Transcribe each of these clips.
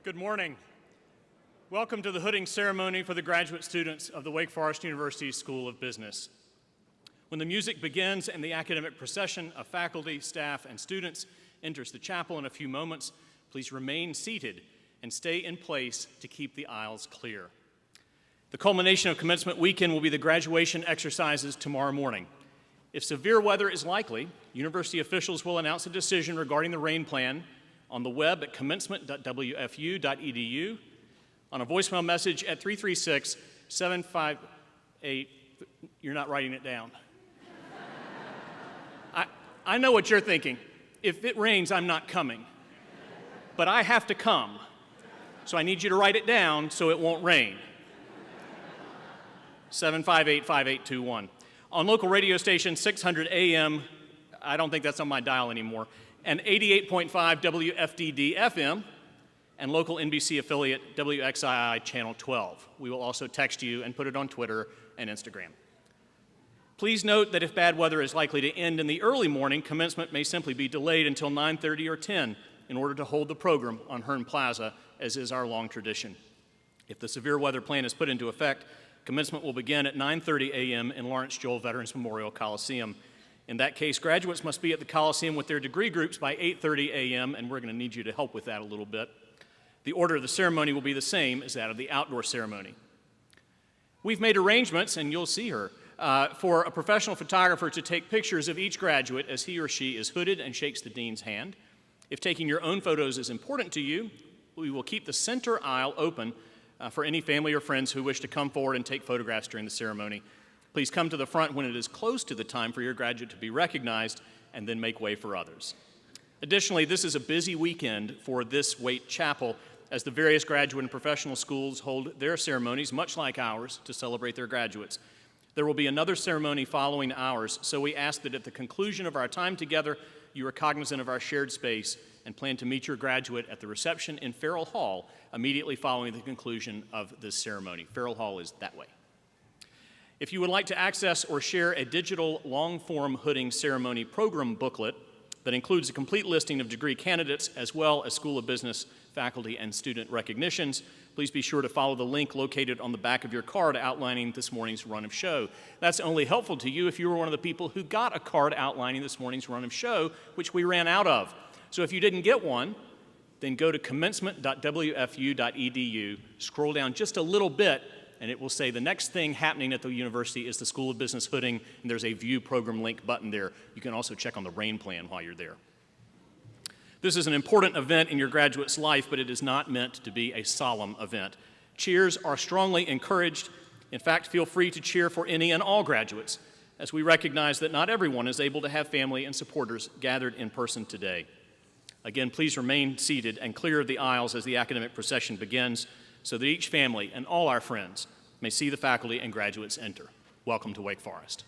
Good morning. Welcome to the hooding ceremony for the graduate students of the Wake Forest University School of Business. When the music begins and the academic procession of faculty, staff, and students enters the chapel in a few moments, please remain seated and stay in place to keep the aisles clear. The culmination of commencement weekend will be the graduation exercises tomorrow morning. If severe weather is likely, university officials will announce a decision regarding the rain plan on the web at commencement.wfu.edu, on a voicemail message at 336-758, you're not writing it down. I know what you're thinking. If it rains, I'm not coming. But I have to come. So I need you to write it down so it won't rain. 758-5821. On local radio station 600 AM, I don't think that's on my dial anymore, and 88.5 WFDD FM, and local NBC affiliate WXII Channel 12. We will also text you and put it on Twitter and Instagram. Please note that if bad weather is likely to end in the early morning, commencement may simply be delayed until 9:30 or 10 in order to hold the program on Hearn Plaza, as is our long tradition. If the severe weather plan is put into effect, commencement will begin at 9:30 a.m. in Lawrence Joel Veterans Memorial Coliseum. In that case, graduates must be at the Coliseum with their degree groups by 8:30 a.m., and we're going to need you to help with that a little bit. The order of the ceremony will be the same as that of the outdoor ceremony. We've made arrangements, and you'll see her, for a professional photographer to take pictures of each graduate as he or she is hooded and shakes the dean's hand. If taking your own photos is important to you, we will keep the center aisle open for any family or friends who wish to come forward and take photographs during the ceremony. Please come to the front when it is close to the time for your graduate to be recognized, and then make way for others. Additionally, this is a busy weekend for this Waite Chapel, as the various graduate and professional schools hold their ceremonies, much like ours, to celebrate their graduates. There will be another ceremony following ours, so we ask that at the conclusion of our time together, you are cognizant of our shared space and plan to meet your graduate at the reception in Farrell Hall immediately following the conclusion of this ceremony. Farrell Hall is that way. If you would like to access or share a digital long-form hooding ceremony program booklet that includes a complete listing of degree candidates as well as School of Business faculty and student recognitions, please be sure to follow the link located on the back of your card outlining this morning's run of show. That's only helpful to you if you were one of the people who got a card outlining this morning's run of show, which we ran out of. So if you didn't get one, then go to commencement.wfu.edu, scroll down just a little bit, and it will say the next thing happening at the university is the School of Business hooding, and there's a View Program link button there. You can also check on the rain plan while you're there. This is an important event in your graduate's life, but it is not meant to be a solemn event. Cheers are strongly encouraged. In fact, feel free to cheer for any and all graduates, as we recognize that not everyone is able to have family and supporters gathered in person today. Again, please remain seated and clear of the aisles as the academic procession begins, so that each family and all our friends may see the faculty and graduates enter. Welcome to Wake Forest.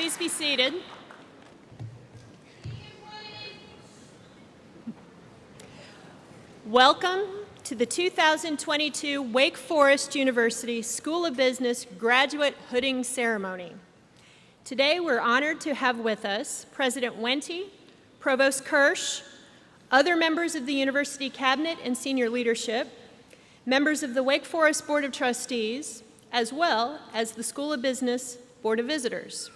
Please be seated. Welcome to the 2022 Wake Forest University School of Business Graduate Hooding Ceremony. Today we're honored to have with us President Wente, Provost Kirsch, other members of the university cabinet and senior leadership, members of the Wake Forest Board of Trustees, as well as the School of Business Board of Visitors.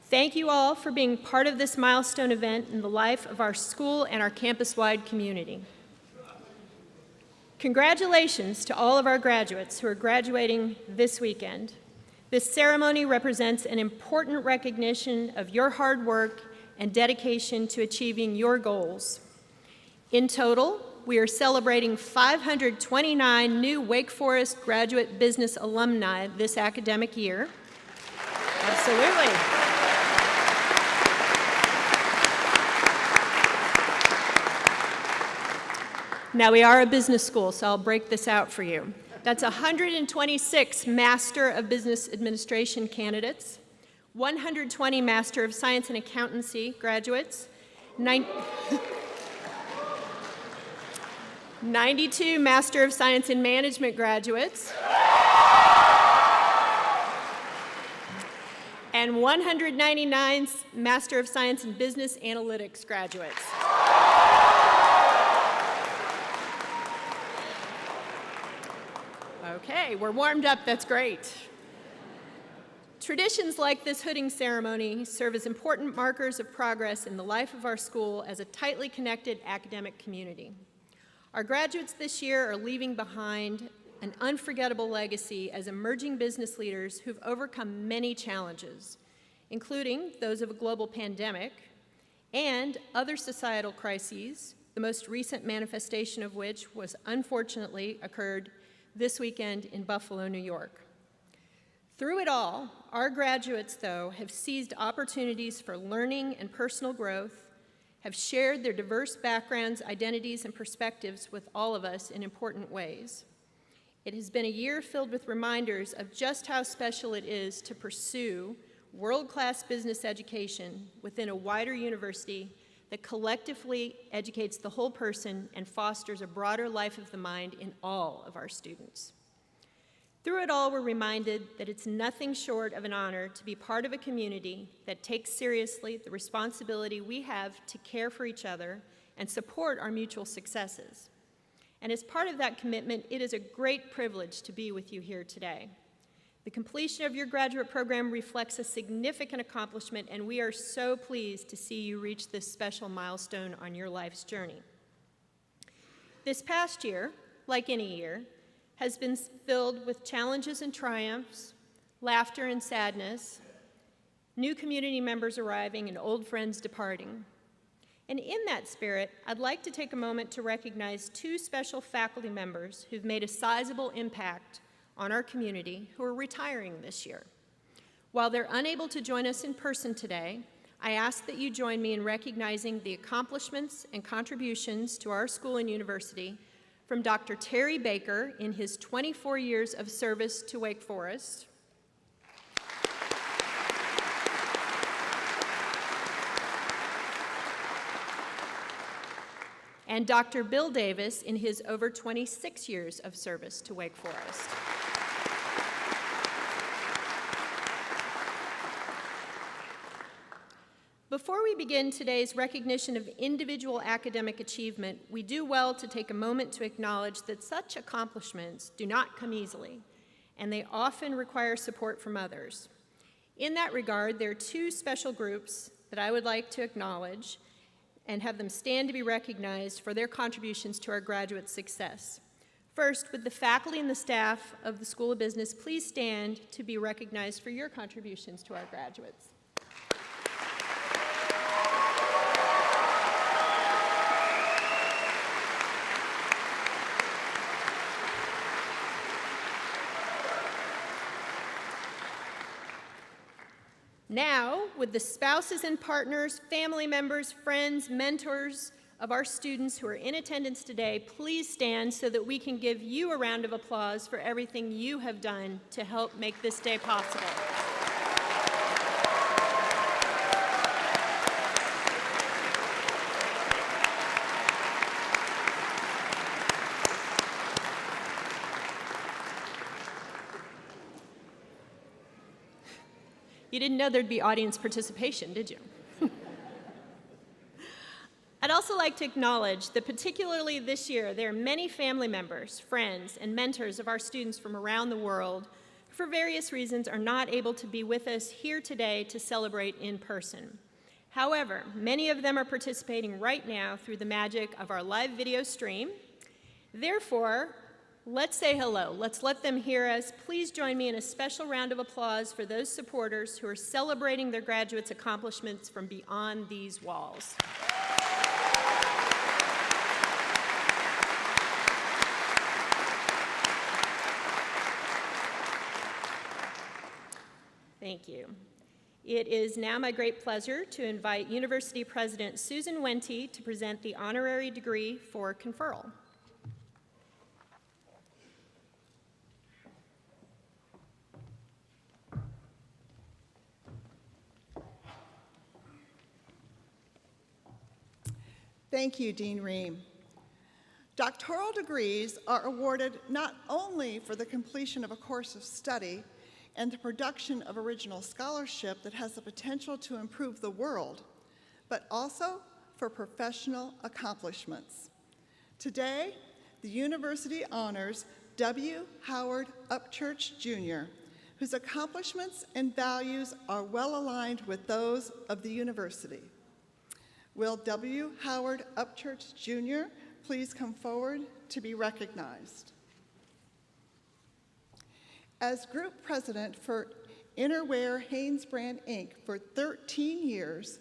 Thank you all for being part of this milestone event in the life of our school and our campus-wide community. Congratulations to all of our graduates who are graduating this weekend. This ceremony represents an important recognition of your hard work and dedication to achieving your goals. In total, we are celebrating 529 new Wake Forest graduate business alumni this academic year. Absolutely. Now, we are a business school, so I'll break this out for you. That's 126 Master of Business Administration candidates, 120 Master of Science and Accountancy graduates, 92 Master of Science in Management graduates, and 199 Master of Science in Business Analytics graduates. Okay, we're warmed up, that's great. Traditions like this hooding ceremony serve as important markers of progress in the life of our school as a tightly connected academic community. Our graduates this year are leaving behind an unforgettable legacy as emerging business leaders who've overcome many challenges, including those of a global pandemic and other societal crises, the most recent manifestation of which was unfortunately occurred this weekend in Buffalo, New York. Through it all, our graduates, though, have seized opportunities for learning and personal growth, have shared their diverse backgrounds, identities, and perspectives with all of us in important ways. It has been a year filled with reminders of just how special it is to pursue world-class business education within a wider university that collectively educates the whole person and fosters a broader life of the mind in all of our students. Through it all, we're reminded that it's nothing short of an honor to be part of a community that takes seriously the responsibility we have to care for each other and support our mutual successes. And as part of that commitment, it is a great privilege to be with you here today. The completion of your graduate program reflects a significant accomplishment, and we are so pleased to see you reach this special milestone on your life's journey. This past year, like any year, has been filled with challenges and triumphs, laughter and sadness, new community members arriving and old friends departing. And in that spirit, I'd like to take a moment to recognize two special faculty members who've made a sizable impact on our community who are retiring this year. While they're unable to join us in person today, I ask that you join me in recognizing the accomplishments and contributions to our school and university from Dr. Terry Baker in his 24 years of service to Wake Forest, and Dr. Bill Davis in his over 26 years of service to Wake Forest. Before we begin today's recognition of individual academic achievement, we do well to take a moment to acknowledge that such accomplishments do not come easily, and they often require support from others. In that regard, there are two special groups that I would like to acknowledge and have them stand to be recognized for their contributions to our graduate success. First, would the faculty and the staff of the School of Business please stand to be recognized for your contributions to our graduates. Now, would the spouses and partners, family members, friends, mentors of our students who are in attendance today, please stand so that we can give you a round of applause for everything you have done to help make this day possible. You didn't know there'd be audience participation, did you? I'd also like to acknowledge that particularly this year, there are many family members, friends, and mentors of our students from around the world who for various reasons are not able to be with us here today to celebrate in person. However, many of them are participating right now through the magic of our live video stream. Therefore, let's say hello. Let's let them hear us. Please join me in a special round of applause for those supporters who are celebrating their graduates' accomplishments from beyond these walls. Thank you. It is now my great pleasure to invite University President Susan Wente to present the honorary degree for conferral. Thank you, Dean Ream. Doctoral degrees are awarded not only for the completion of a course of study and the production of original scholarship that has the potential to improve the world, but also for professional accomplishments. Today, the university honors W. Howard Upchurch, Jr., whose accomplishments and values are well aligned with those of the university. Will W. Howard Upchurch, Jr. please come forward to be recognized? As group president for Innerwear Hanesbrand, Inc. for 13 years,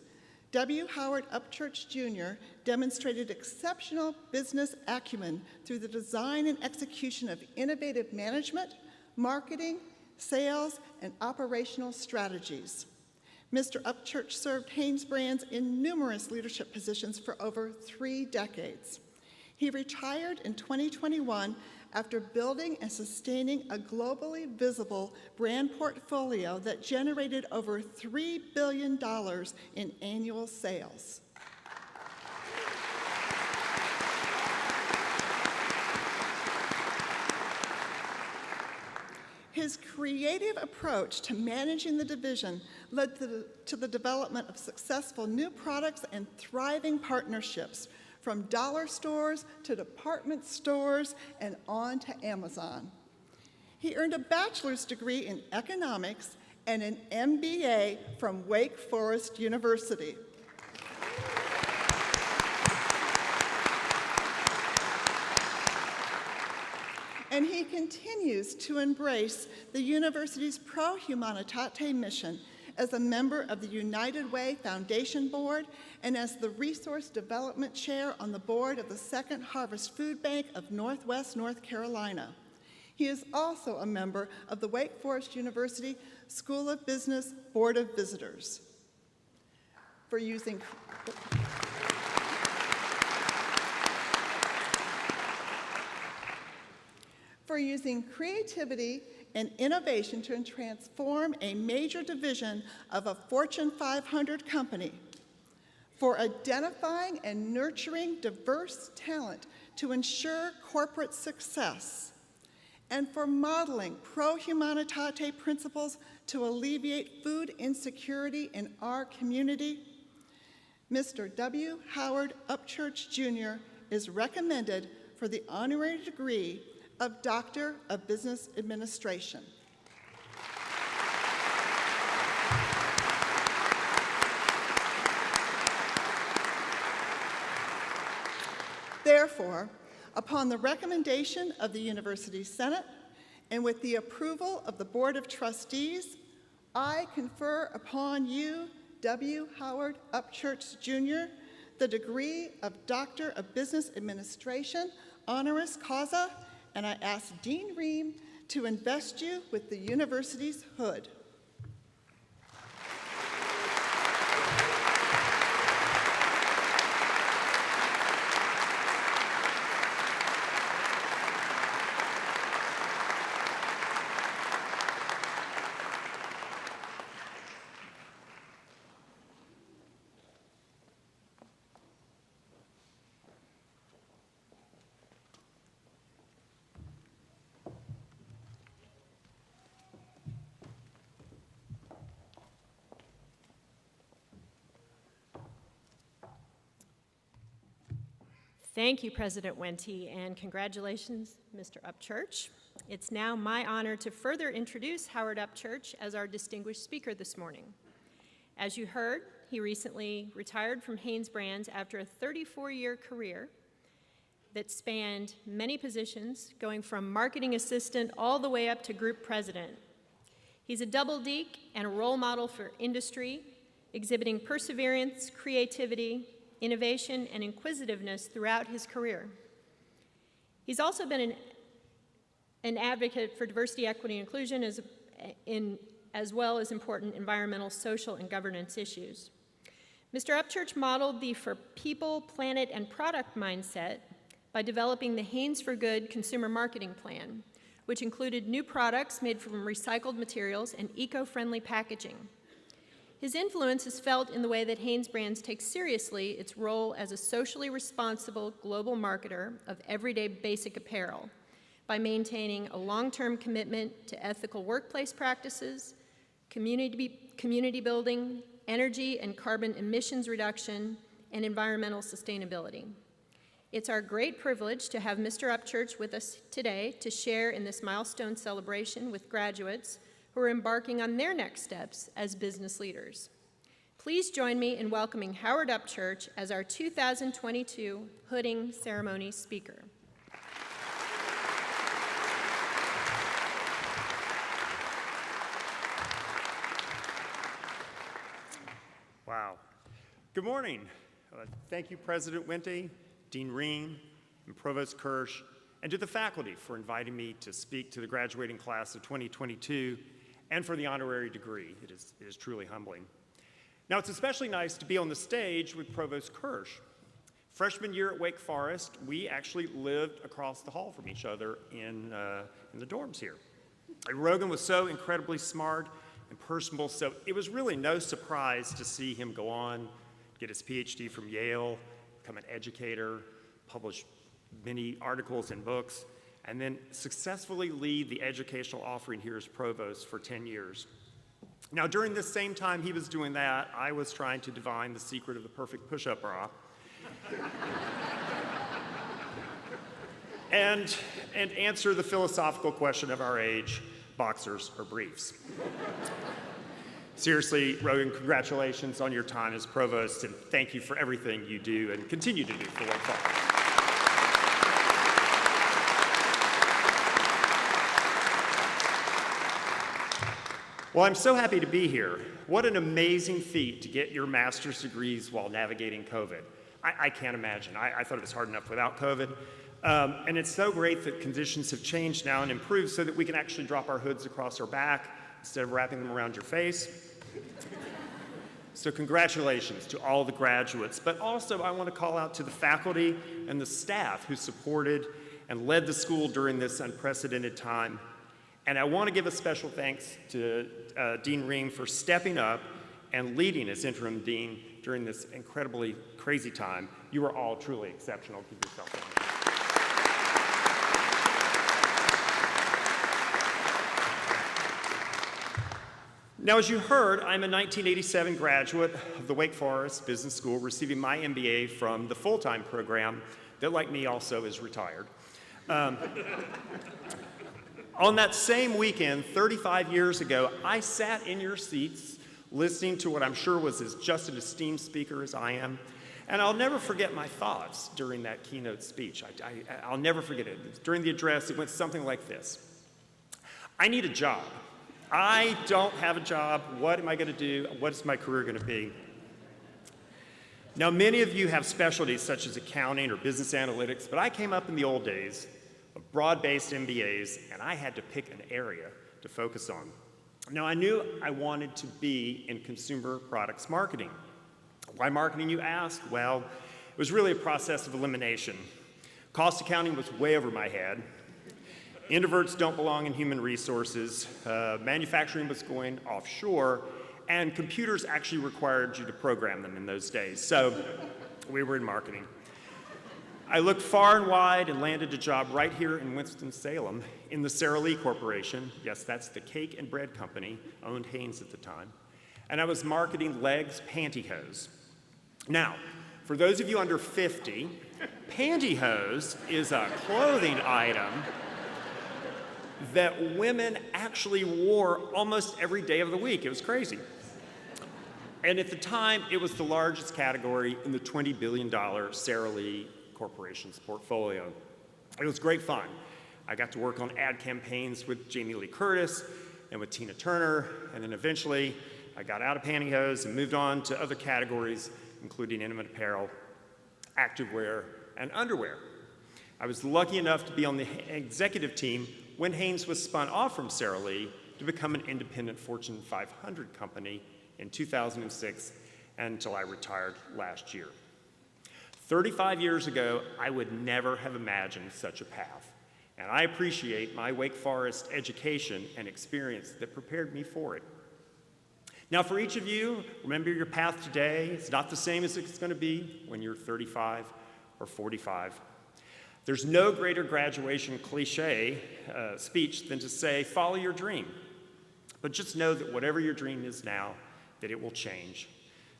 W. Howard Upchurch, Jr. demonstrated exceptional business acumen through the design and execution of innovative management, marketing, sales, and operational strategies. Mr. Upchurch served Hanesbrands in numerous leadership positions for over 3 decades. He retired in 2021 after building and sustaining a globally visible brand portfolio that generated over $3 billion in annual sales. His creative approach to managing the division led to the development of successful new products and thriving partnerships, from dollar stores to department stores and on to Amazon. He earned a bachelor's degree in economics and an MBA from Wake Forest University. And he continues to embrace the university's Pro Humanitate mission as a member of the United Way Foundation Board and as the Resource Development Chair on the board of the Second Harvest Food Bank of Northwest North Carolina. He is also a member of the Wake Forest University School of Business Board of Visitors. For using creativity and innovation to transform a major division of a Fortune 500 company, for identifying and nurturing diverse talent to ensure corporate success, and for modeling Pro Humanitate principles to alleviate food insecurity in our community, Mr. W. Howard Upchurch, Jr. is recommended for the honorary degree of Doctor of Business Administration. Therefore, upon the recommendation of the University Senate and with the approval of the Board of Trustees, I confer upon you, W. Howard Upchurch, Jr., the degree of Doctor of Business Administration, honoris causa, and I ask Dean Ream to invest you with the university's hood. Thank you, President Wente, and congratulations, Mr. Upchurch. It's now my honor to further introduce Howard Upchurch as our distinguished speaker this morning. As you heard, he recently retired from HanesBrands after a 34-year career that spanned many positions, going from marketing assistant all the way up to group president. He's a double deke and a role model for industry, exhibiting perseverance, creativity, innovation, and inquisitiveness throughout his career. He's also been an advocate for diversity, equity, and inclusion as well as important environmental, social, and governance issues. Mr. Upchurch modeled the for people, planet, and product mindset by developing the Hanes for Good consumer marketing plan, which included new products made from recycled materials and eco-friendly packaging. His influence is felt in the way that HanesBrands takes seriously its role as a socially responsible global marketer of everyday basic apparel by maintaining a long-term commitment to ethical workplace practices, community building, energy and carbon emissions reduction, and environmental sustainability. It's our great privilege to have Mr. Upchurch with us today to share in this milestone celebration with graduates who are embarking on their next steps as business leaders. Please join me in welcoming Howard Upchurch as our 2022 hooding ceremony speaker. Wow. Good morning. Thank you, President Wente, Dean Ring, and Provost Kirsch, and to the faculty for inviting me to speak to the graduating class of 2022 and for the honorary degree. It is truly humbling. Now, it's especially nice to be on the stage with Provost Kirsch. Freshman year at Wake Forest, we actually lived across the hall from each other in the dorms here. And Rogan was so incredibly smart and personable, so it was really no surprise to see him go on, get his PhD from Yale, become an educator, publish many articles and books, and then successfully lead the educational offering here as provost for 10 years. Now, during this same time he was doing that, I was trying to divine the secret of the perfect push-up bra. and answer the philosophical question of our age, boxers or briefs. Seriously, Rogan, congratulations on your time as provost, and thank you for everything you do and continue to do for Wake Forest. Well, I'm so happy to be here. What an amazing feat to get your master's degrees while navigating COVID. I can't imagine. I thought it was hard enough without COVID. And it's so great that conditions have changed now and improved so that we can actually drop our hoods across our back instead of wrapping them around your face. So congratulations to all the graduates, but also I want to call out to the faculty and the staff who supported and led the school during this unprecedented time. And I want to give a special thanks to Dean Ring for stepping up and leading as interim dean during this incredibly crazy time. You are all truly exceptional. Give yourself a hand. Now, as you heard, I'm a 1987 graduate of the Wake Forest Business School, receiving my MBA from the full-time program that, like me, also is retired. On that same weekend, 35 years ago, I sat in your seats listening to what I'm sure was just an esteemed speaker as I am, and I'll never forget my thoughts during that keynote speech. I'll never forget it. During the address, it went something like this. I need a job. I don't have a job. What am I going to do? What's my career going to be? Now, many of you have specialties such as accounting or business analytics, but I came up in the old days of broad-based MBAs, and I had to pick an area to focus on. Now, I knew I wanted to be in consumer products marketing. Why marketing, you ask? Well, it was really a process of elimination. Cost accounting was way over my head. Introverts don't belong in human resources. Manufacturing was going offshore, and computers actually required you to program them in those days. So we were in marketing. I looked far and wide and landed a job right here in Winston-Salem in the Sara Lee Corporation. Yes, that's the cake and bread company, owned Hanes at the time. And I was marketing Legs pantyhose. Now, For those of you under 50, pantyhose is a clothing item that women actually wore almost every day of the week. It was crazy. And at the time, it was the largest category in the $20 billion Sara Lee Corporation's portfolio. It was great fun. I got to work on ad campaigns with Jamie Lee Curtis and with Tina Turner, and then eventually I got out of pantyhose and moved on to other categories, including intimate apparel, activewear, and underwear. I was lucky enough to be on the executive team when Hanes was spun off from Sara Lee to become an independent Fortune 500 company in 2006 until I retired last year. 35 years ago, I would never have imagined such a path, and I appreciate my Wake Forest education and experience that prepared me for it. Now, for each of you, remember your path today is not the same as it's going to be when you're 35 or 45. There's no greater graduation cliche speech than to say, follow your dream. But just know that whatever your dream is now, that it will change.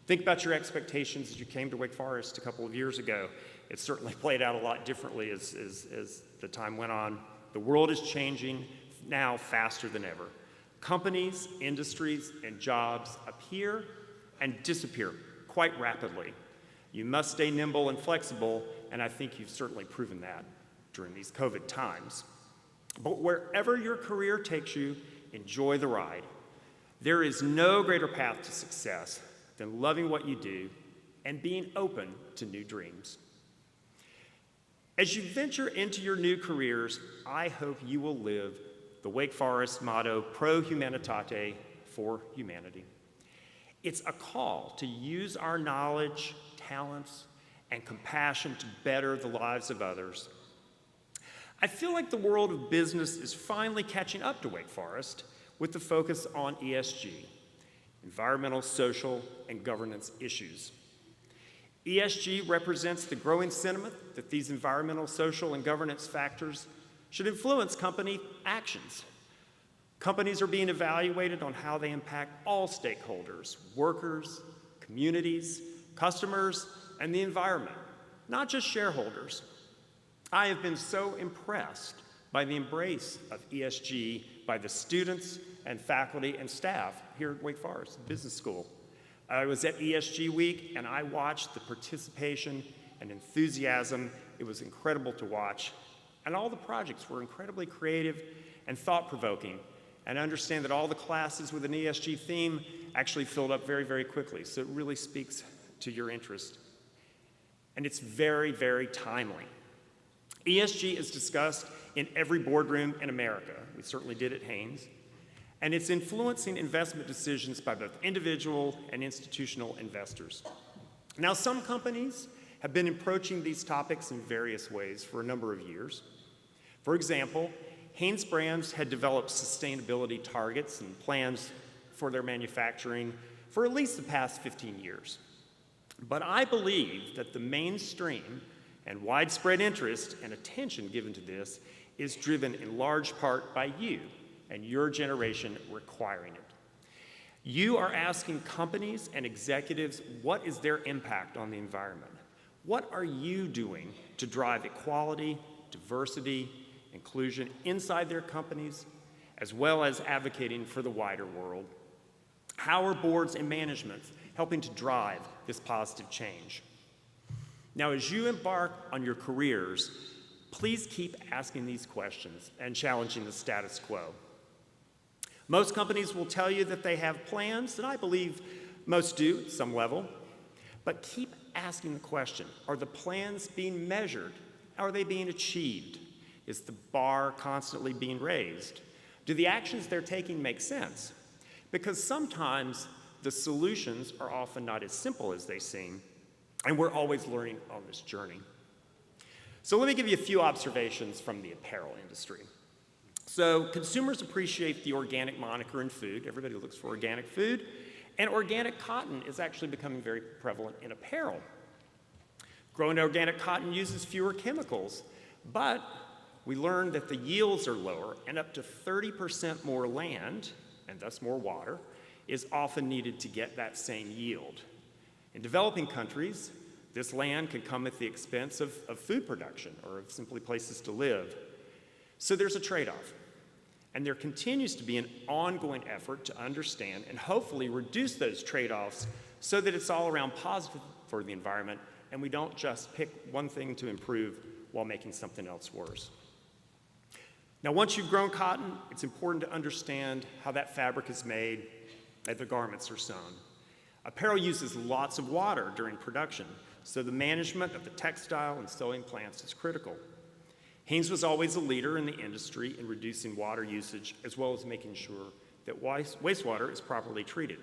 Think about your expectations as you came to Wake Forest a couple of years ago. It certainly played out a lot differently as the time went on. The world is changing now faster than ever. Companies, industries, and jobs appear and disappear quite rapidly. You must stay nimble and flexible, and I think you've certainly proven that during these COVID times. But wherever your career takes you, enjoy the ride. There is no greater path to success than loving what you do and being open to new dreams. As you venture into your new careers, I hope you will live the Wake Forest motto, Pro Humanitate, for humanity. It's a call to use our knowledge, talents, and compassion to better the lives of others. I feel like the world of business is finally catching up to Wake Forest with the focus on ESG, environmental, social, and governance issues. ESG represents the growing sentiment that these environmental, social, and governance factors should influence company actions. Companies are being evaluated on how they impact all stakeholders, workers, communities, customers, and the environment, not just shareholders. I have been so impressed by the embrace of ESG by the students and faculty and staff here at Wake Forest Business School. I was at ESG Week and I watched the participation and enthusiasm. It was incredible to watch. And all the projects were incredibly creative and thought-provoking. And I understand that all the classes with an ESG theme actually filled up very, very quickly. So it really speaks to your interest. And it's very, very timely. ESG is discussed in every boardroom in America. We certainly did at Hanes. And it's influencing investment decisions by both individual and institutional investors. Now, some companies have been approaching these topics in various ways for a number of years. For example, Hanes Brands had developed sustainability targets and plans for their manufacturing for at least the past 15 years. But I believe that the mainstream and widespread interest and attention given to this is driven in large part by you and your generation requiring it. You are asking companies and executives what is their impact on the environment? What are you doing to drive equality, diversity, inclusion inside their companies, as well as advocating for the wider world? How are boards and management helping to drive this positive change? Now, as you embark on your careers, please keep asking these questions and challenging the status quo. Most companies will tell you that they have plans, and I believe most do at some level, but keep asking the question, are the plans being measured? Are they being achieved? Is the bar constantly being raised? Do the actions they're taking make sense? Because sometimes the solutions are often not as simple as they seem, and we're always learning on this journey. So let me give you a few observations from the apparel industry. So consumers appreciate the organic moniker in food. Everybody looks for organic food. And organic cotton is actually becoming very prevalent in apparel. Growing organic cotton uses fewer chemicals, but we learned that the yields are lower and up to 30% more land, and thus more water, is often needed to get that same yield. In developing countries, This land can come at the expense of food production or of simply places to live. So there's a trade-off. And there continues to be an ongoing effort to understand and hopefully reduce those trade-offs so that it's all around positive for the environment and we don't just pick one thing to improve while making something else worse. Now, once you've grown cotton, it's important to understand how that fabric is made and the garments are sewn. Apparel uses lots of water during production, so the management of the textile and sewing plants is critical. Hanes was always a leader in the industry in reducing water usage, as well as making sure that wastewater is properly treated.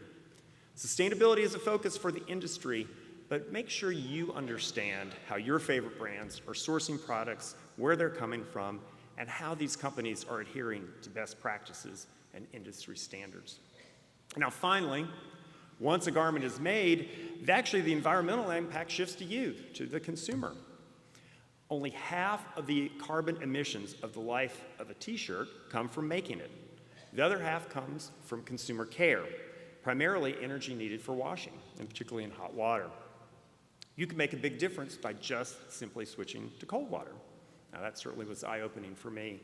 Sustainability is a focus for the industry, but make sure you understand how your favorite brands are sourcing products, where they're coming from, and how these companies are adhering to best practices and industry standards. Now, finally, once a garment is made, actually the environmental impact shifts to you, to the consumer. Only half of the carbon emissions of the life of a t-shirt come from making it. The other half comes from consumer care, primarily energy needed for washing, and particularly in hot water. You can make a big difference by just simply switching to cold water. Now, that certainly was eye-opening for me.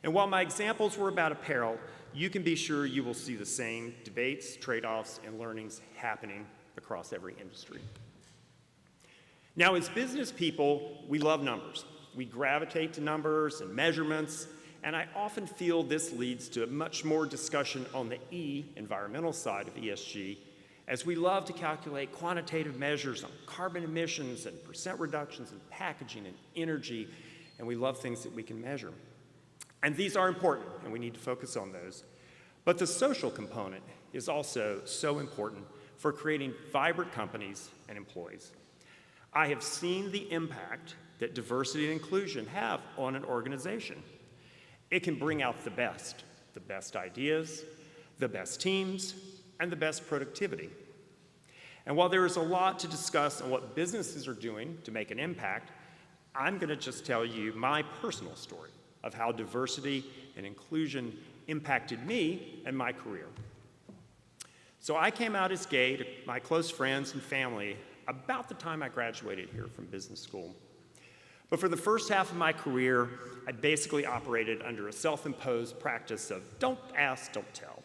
And while my examples were about apparel, you can be sure you will see the same debates, trade-offs, and learnings happening across every industry. Now, as business people, we love numbers. We gravitate to numbers and measurements, and I often feel this leads to much more discussion on the E, environmental side of ESG, as we love to calculate quantitative measures on carbon emissions and percent reductions in packaging and energy, and we love things that we can measure. And these are important, and we need to focus on those. But the social component is also so important for creating vibrant companies and employees. I have seen the impact that diversity and inclusion have on an organization. It can bring out the best ideas, the best teams, and the best productivity. And while there is a lot to discuss on what businesses are doing to make an impact, I'm going to just tell you my personal story of how diversity and inclusion impacted me and my career. So I came out as gay to my close friends and family about the time I graduated here from business school. But for the first half of my career, I basically operated under a self-imposed practice of don't ask, don't tell.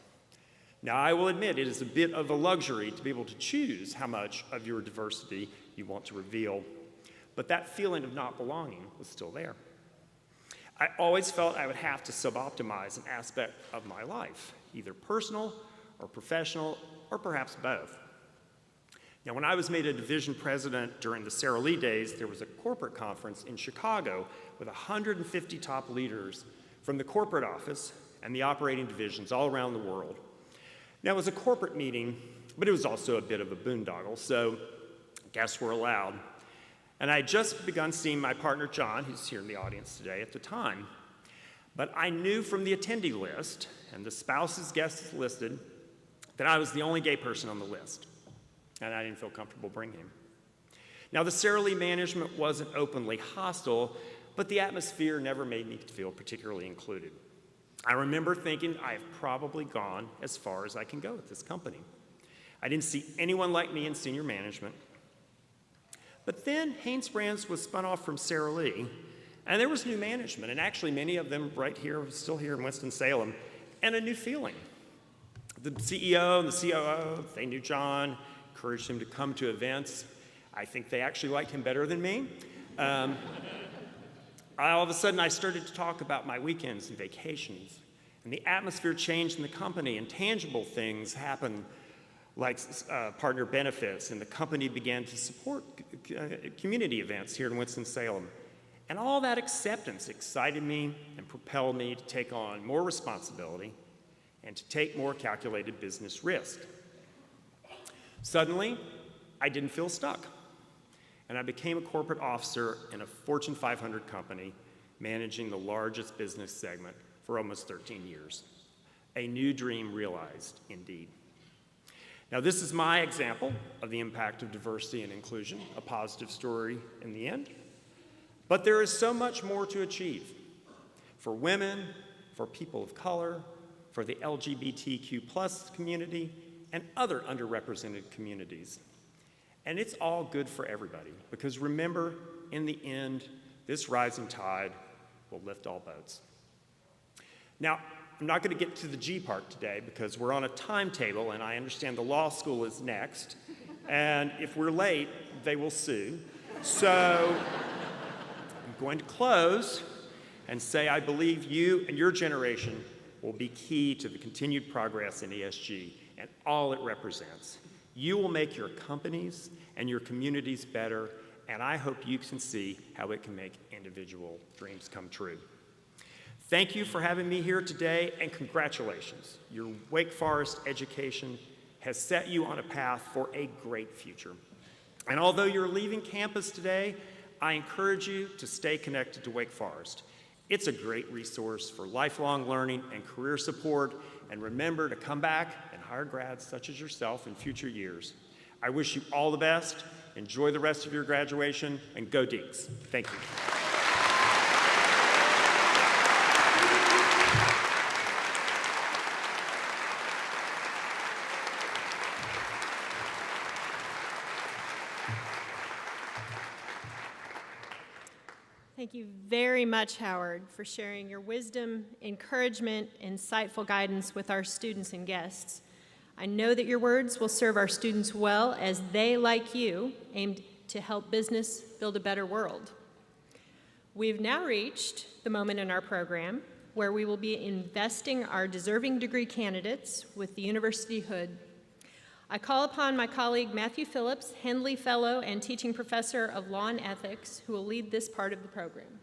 Now, I will admit it is a bit of a luxury to be able to choose how much of your diversity you want to reveal, but that feeling of not belonging was still there. I always felt I would have to suboptimize an aspect of my life, either personal or professional, or perhaps both. Now, when I was made a division president during the Sara Lee days, there was a corporate conference in Chicago with 150 top leaders from the corporate office and the operating divisions all around the world. Now, it was a corporate meeting, but it was also a bit of a boondoggle, so guests were allowed. And I had just begun seeing my partner, John, who's here in the audience today at the time. But I knew from the attendee list and the spouses guests listed that I was the only gay person on the list, and I didn't feel comfortable bringing him. Now, the Sara Lee management wasn't openly hostile, but the atmosphere never made me feel particularly included. I remember thinking I have probably gone as far as I can go with this company. I didn't see anyone like me in senior management. But then HanesBrands was spun off from Sara Lee, and there was new management, and actually many of them right here, still here in Winston-Salem, and a new feeling. The CEO and the COO, they knew John, encouraged him to come to events. I think they actually liked him better than me. All of a sudden, I started to talk about my weekends and vacations, and the atmosphere changed in the company, and tangible things happened, like partner benefits, and the company began to support community events here in Winston-Salem. And all that acceptance excited me and propelled me to take on more responsibility and to take more calculated business risk. Suddenly, I didn't feel stuck, and I became a corporate officer in a Fortune 500 company managing the largest business segment for almost 13 years. A new dream realized, indeed. Now, this is my example of the impact of diversity and inclusion, a positive story in the end. But there is so much more to achieve for women, for people of color, for the LGBTQ+ community, and other underrepresented communities. And it's all good for everybody, because remember, in the end, this rising tide will lift all boats. Now, I'm not going to get to the G part today because we're on a timetable, and I understand the law school is next, and if we're late, they will sue. So I'm going to close and say I believe you and your generation will be key to the continued progress in ESG and all it represents. You will make your companies and your communities better, and I hope you can see how it can make individual dreams come true. Thank you for having me here today, and congratulations. Your Wake Forest education has set you on a path for a great future. And although you're leaving campus today, I encourage you to stay connected to Wake Forest. It's a great resource for lifelong learning and career support, and remember to come back and hire grads such as yourself in future years. I wish you all the best, enjoy the rest of your graduation, and go Deacs. Thank you. Thank you very much, Howard, for sharing your wisdom, encouragement, insightful guidance with our students and guests. I know that your words will serve our students well as they, like you, aim to help business build a better world. We've now reached the moment in our program where we will be investing our deserving degree candidates with the University Hood. I call upon my colleague Matthew Phillips, Henley Fellow and Teaching Professor of Law and Ethics, who will lead this part of the program.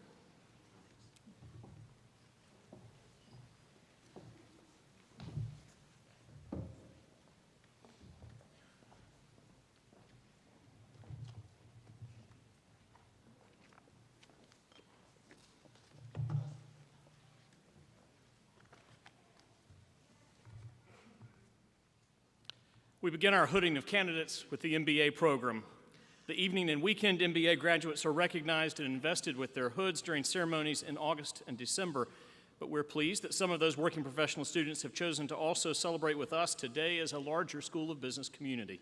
We begin our hooding of candidates with the MBA program. The evening and weekend MBA graduates are recognized and invested with their hoods during ceremonies in August and December, but we're pleased that some of those working professional students have chosen to also celebrate with us today as a larger School of Business community.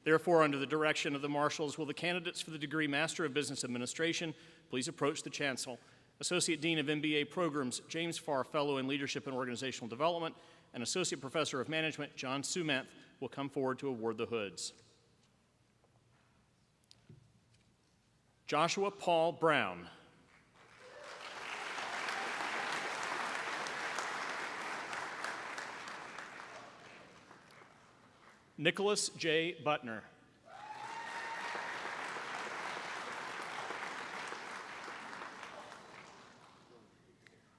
Therefore, under the direction of the marshals, will the candidates for the degree Master of Business Administration please approach the chancel. Associate Dean of MBA Programs, James Farr Fellow in Leadership and Organizational Development, and Associate Professor of Management, John Sumanth, will come forward to award the hoods. Joshua Paul Brown. Nicholas J. Butner.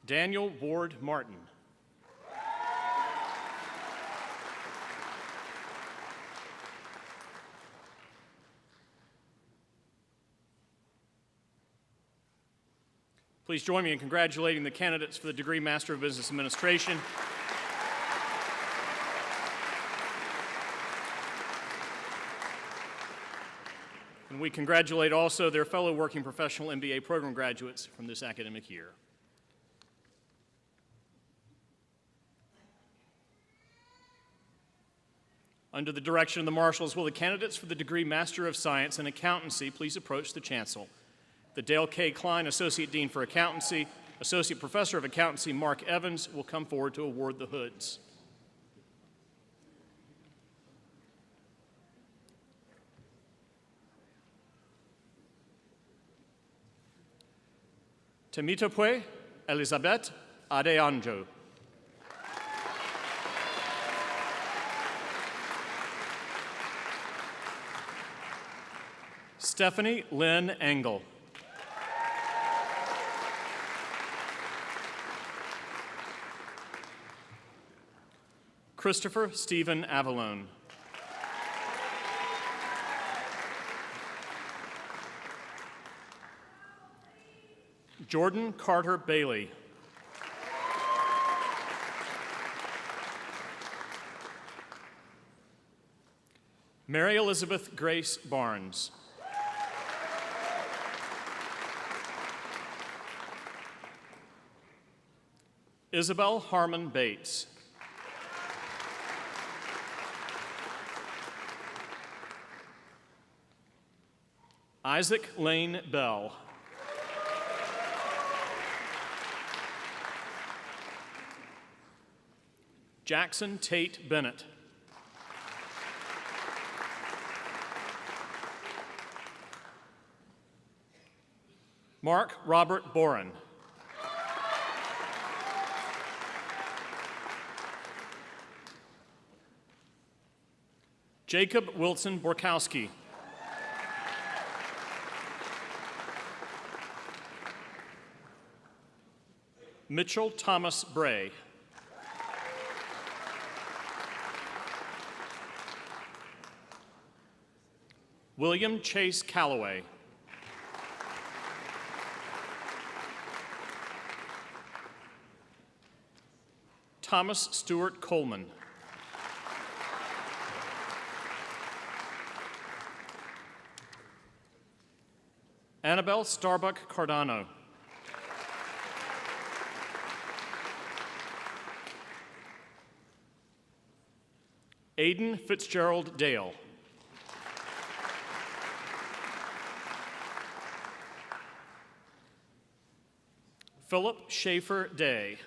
Daniel Ward Martin. Please join me in congratulating the candidates for the degree Master of Business Administration. And we congratulate also their fellow working professional MBA program graduates from this academic year. Under the direction of the marshals, will the candidates for the degree Master of Science in Accountancy please approach the chancel. The Dale K. Klein Associate Dean for Accountancy, Associate Professor of Accountancy Mark Evans will come forward to award the hoods. Temitope Elizabeth Adeanjo. Stephanie Lynn Engel. Christopher Stephen Avalone. Jordan Carter Bailey. Mary Elizabeth Grace Barnes. Isabel Harmon Bates. Isaac Lane Bell. Jackson Tate Bennett. Mark Robert Boren. Jacob Wilson Borkowski. Mitchell Thomas Bray. William Chase Calloway. Thomas Stewart Coleman. Annabelle Starbuck Cardano. Aiden Fitzgerald Dale. Philip Schaefer Day.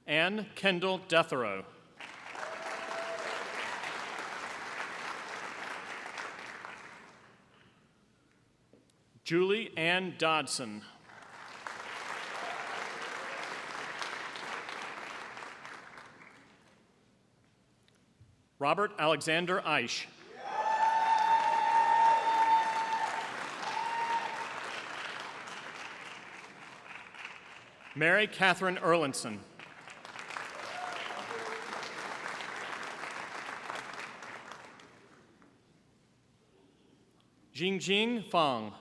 Ann Kendall Detherow. Julie Ann Dodson. Robert Alexander Eiche. Mary Catherine Erlinson. Jingjing Fang.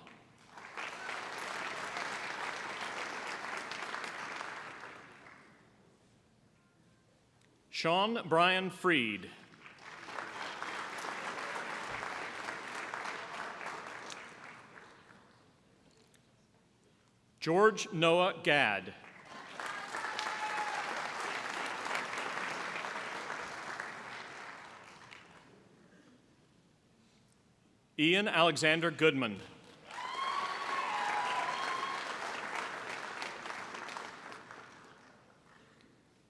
Sean Brian Freed. George Noah Gadd. Ian Alexander Goodman.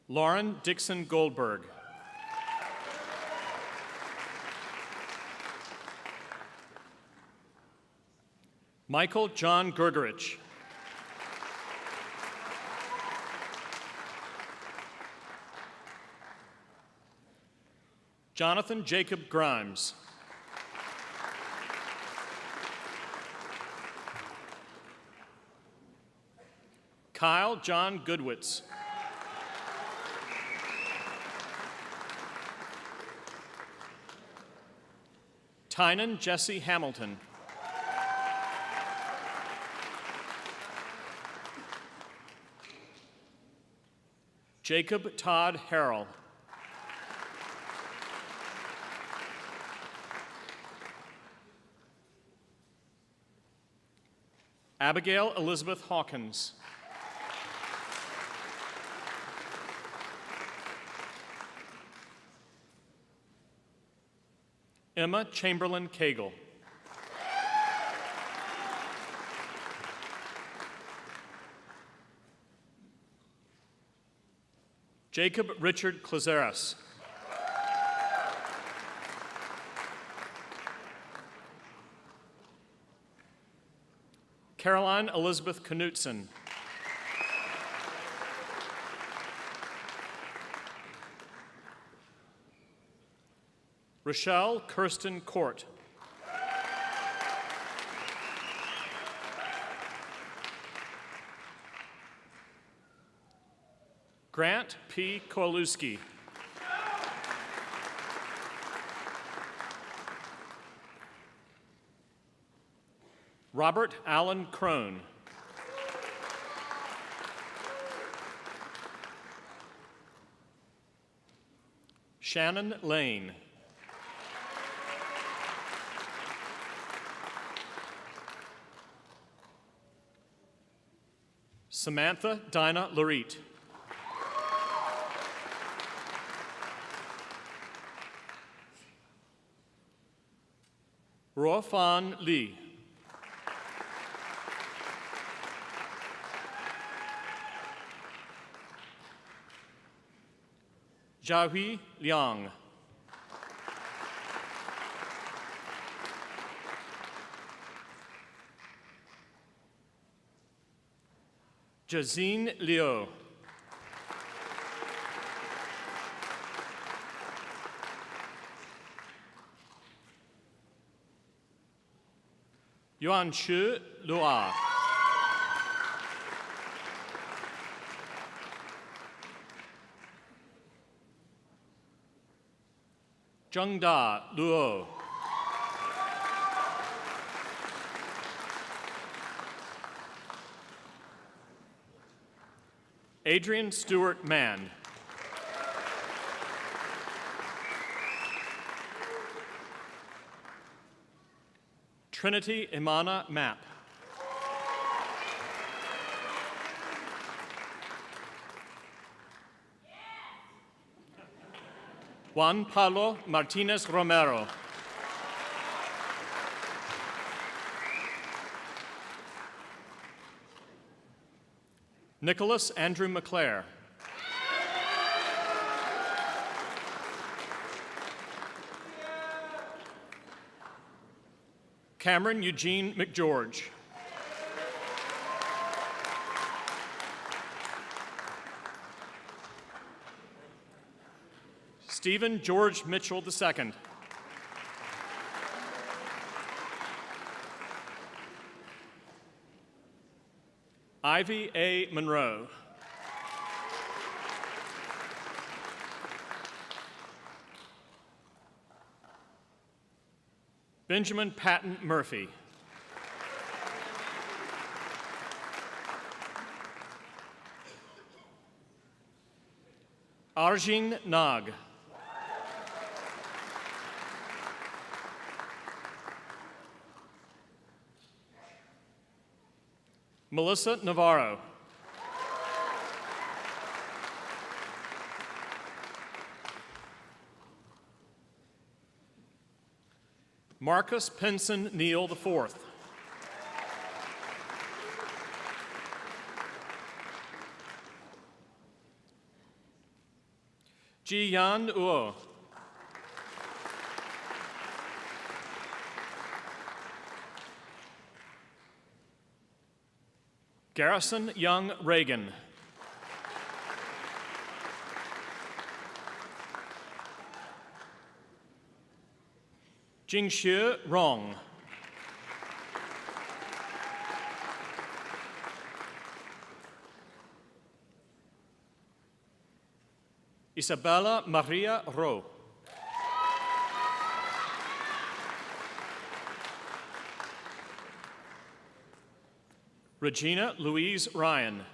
Lauren Dixon Goldberg. Michael John Gergerich. Jonathan Jacob Grimes. Kyle John Goodwitz. Tynan Jesse Hamilton. Jacob Todd Harrell. Abigail Elizabeth Hawkins. Emma Chamberlain Cagle. Jacob Richard Clazeras. Caroline Elizabeth Knutson. Rochelle Kirsten Court. Grant P. Kowalewski. Robert Allen Crone. Shannon Lane. Samantha Dinah Lareet. Ruofan Li. Jiahui Liang. Jazine Liu. Yuan Shi Lua. Zhengda Luo. Adrian Stewart Mann. Trinity Imana Mapp. Juan Pablo Martinez Romero. Nicholas Andrew McClare. Cameron Eugene McGeorge. Stephen George Mitchell II. Ivy A. Monroe. Benjamin Patton Murphy. Arjun Nag. Melissa Navarro. Marcus Pinson Neal IV. Ji Yan Uo. Garrison Young Reagan. Jingxue Rong. Isabella Maria Ro. Regina Louise Ryan.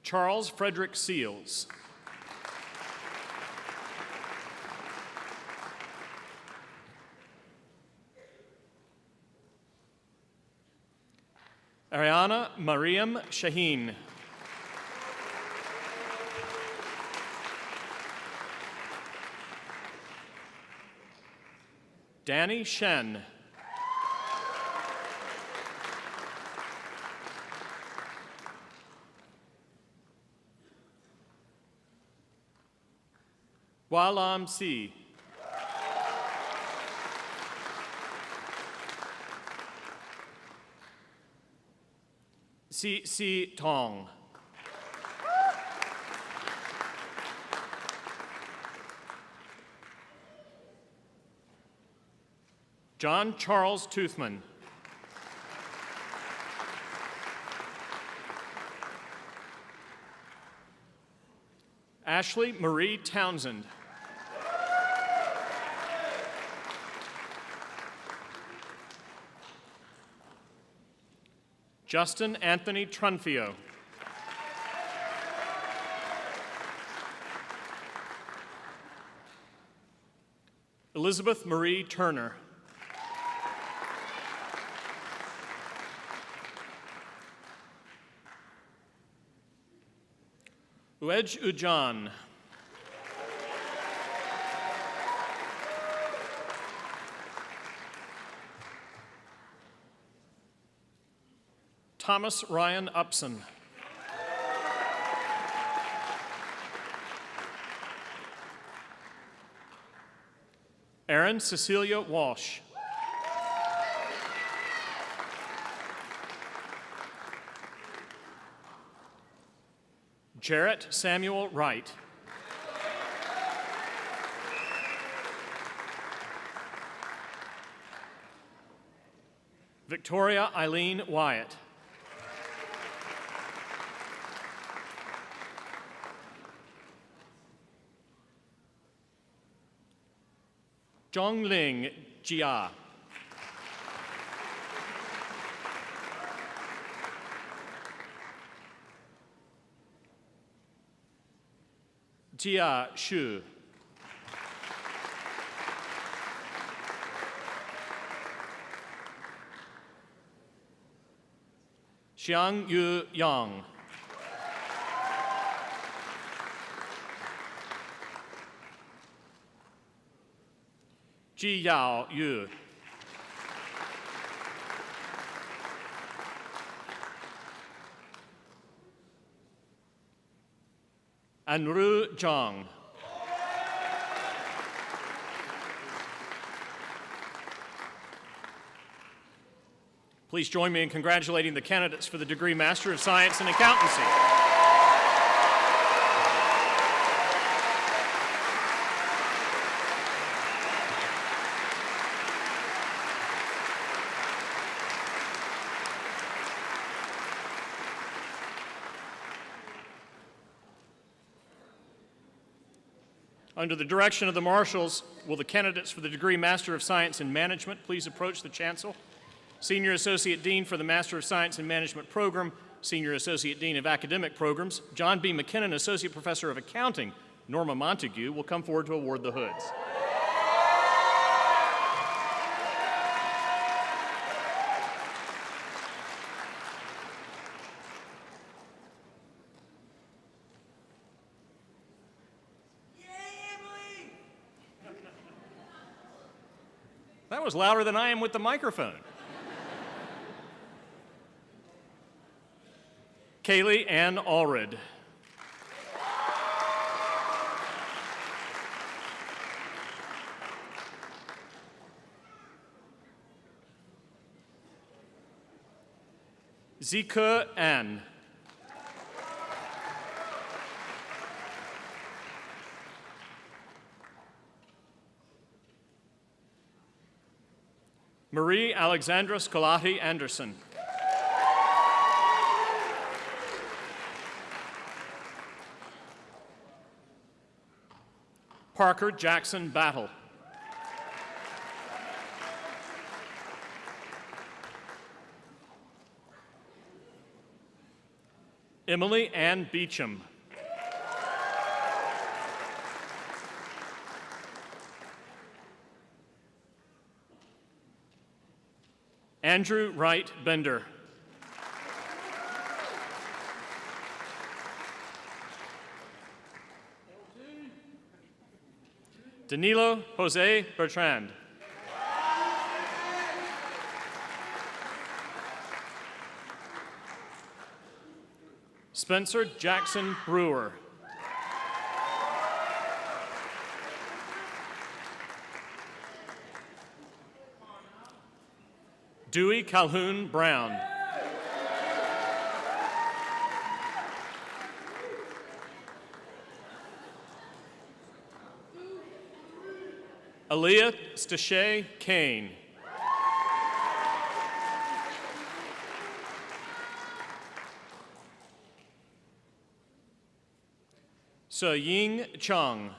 Charles Frederick Seals. Ariana Mariam Shaheen. Danny Shen. Walam Si. Si Tong. John Charles Toothman. Ashley Marie Townsend. Justin Anthony Trunfio. Elizabeth Marie Turner. Uej Ujan. Thomas Ryan Upson. Erin Cecilia Walsh. Jarrett Samuel Wright. Victoria Eileen Wyatt. Zhongling Jia. Jia Xu. Xiang Yu Yang. Ji Yao Yu. Anru Zhang. Please join me in congratulating the candidates for the degree Master of Science in Accountancy. Under the direction of the marshals, will the candidates for the degree Master of Science in Management please approach the chancel? Senior Associate Dean for the Master of Science in Management program, Senior Associate Dean of Academic Programs, John B. McKinnon, Associate Professor of Accounting, Norma Montague, will come forward to award the hoods. That was louder than I am with the microphone. Kaylee Ann Allred. Zike Ann. Marie Alexandra Scolati Anderson. Parker Jackson Battle. Emily Ann Beecham. Andrew Wright Bender. Danilo Jose Bertrand. Spencer Jackson Brewer. Dewey Calhoun Brown. Aaliyah Stache Kane. Se-Ying Chung.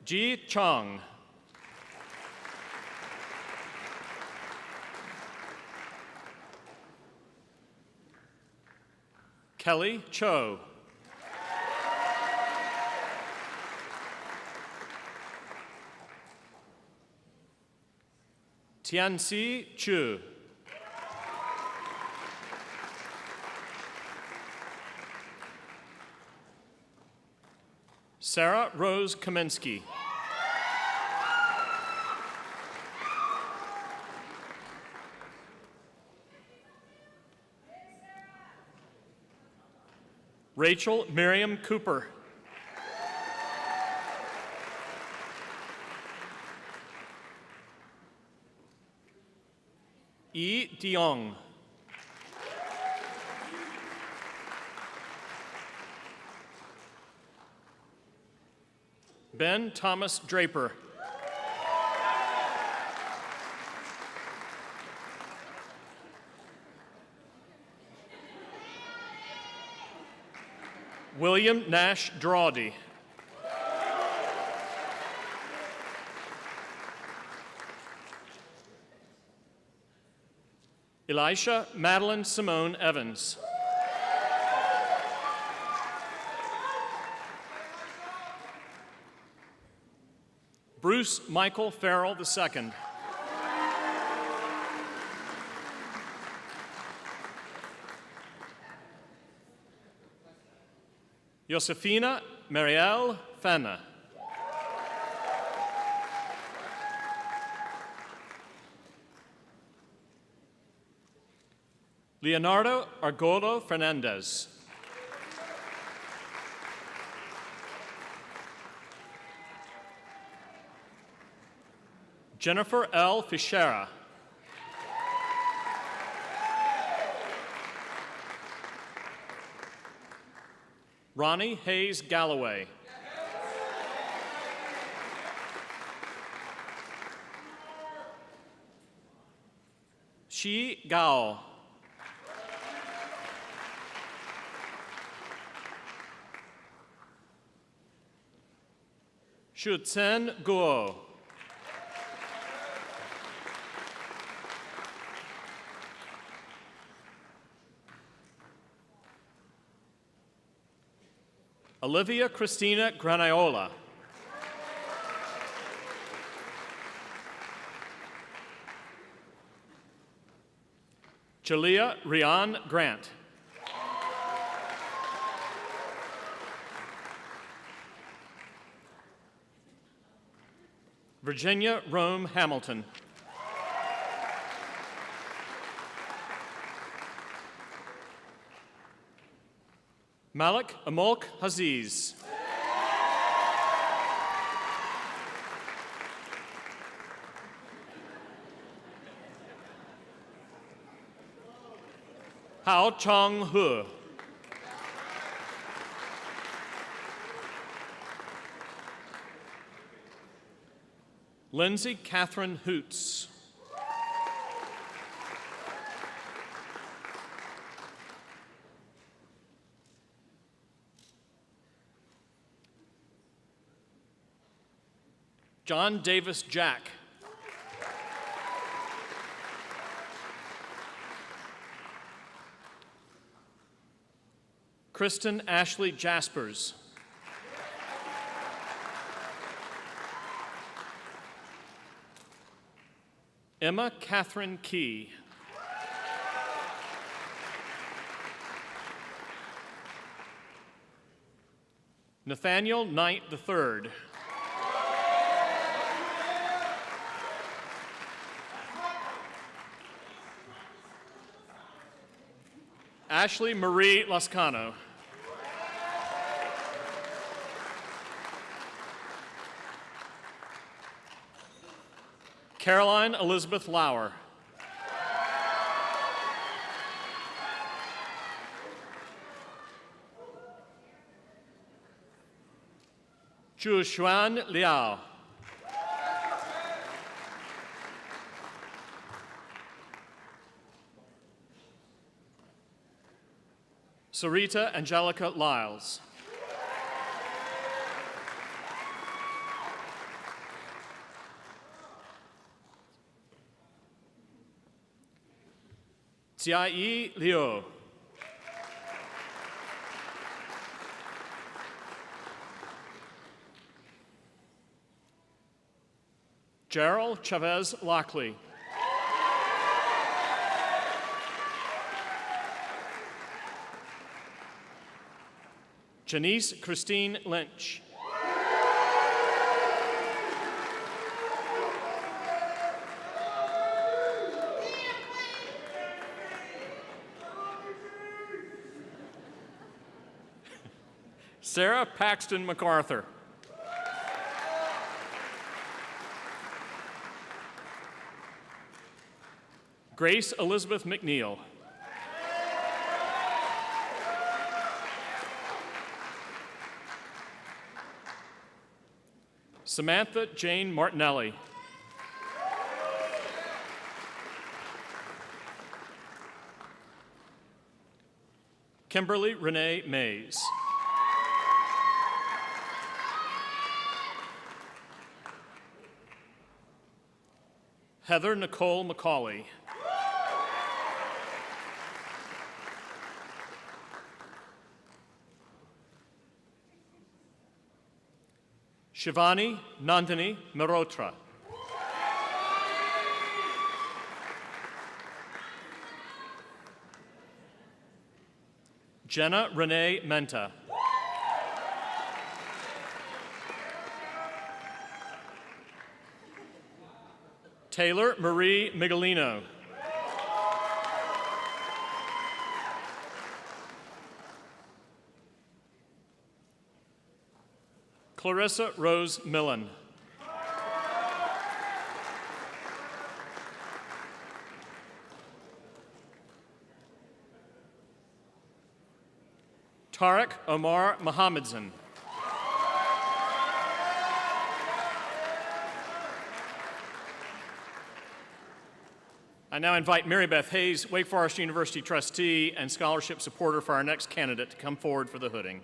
Ji Chong. Kelly Cho. Tianxi Chu. Sarah Rose Kaminsky. Rachel Miriam Cooper. E. Diong. Ben Thomas Draper. William Nash Drawdy. Elisha Madeline Simone Evans. Bruce Michael Farrell II. Josefina Marielle Fanna. Leonardo Argolo Fernandez. Jennifer L. Fischera. Ronnie Hayes Galloway. Shi Gao. Shutsen Guo. Olivia Christina Granaiola. Jalea Rian Grant. Virginia Rome Hamilton. Malik Amolk Haziz. Hao Chong Hu. Lindsay Catherine Hoots. John Davis Jack. Kristen Ashley Jaspers. Emma Catherine Key. Nathaniel Knight III. Ashley Marie Lascano. Caroline Elizabeth Lauer. Zhu Xuan Liao. Sarita Angelica Lyles. Jiayi Liu. Gerald Chavez Lockley. Janice Christine Lynch. Sarah Paxton MacArthur. Grace Elizabeth McNeil. Samantha Jane Martinelli. Kimberly Renee Mays. Heather Nicole McCauley. Shivani Nandini Mehrotra. Jenna Renee Menta. Taylor Marie Miguelino. Clarissa Rose Millen. Tariq Omar Mohammedson. I now invite Mary Beth Hayes, Wake Forest University trustee and scholarship supporter for our next candidate, to come forward for the hooding.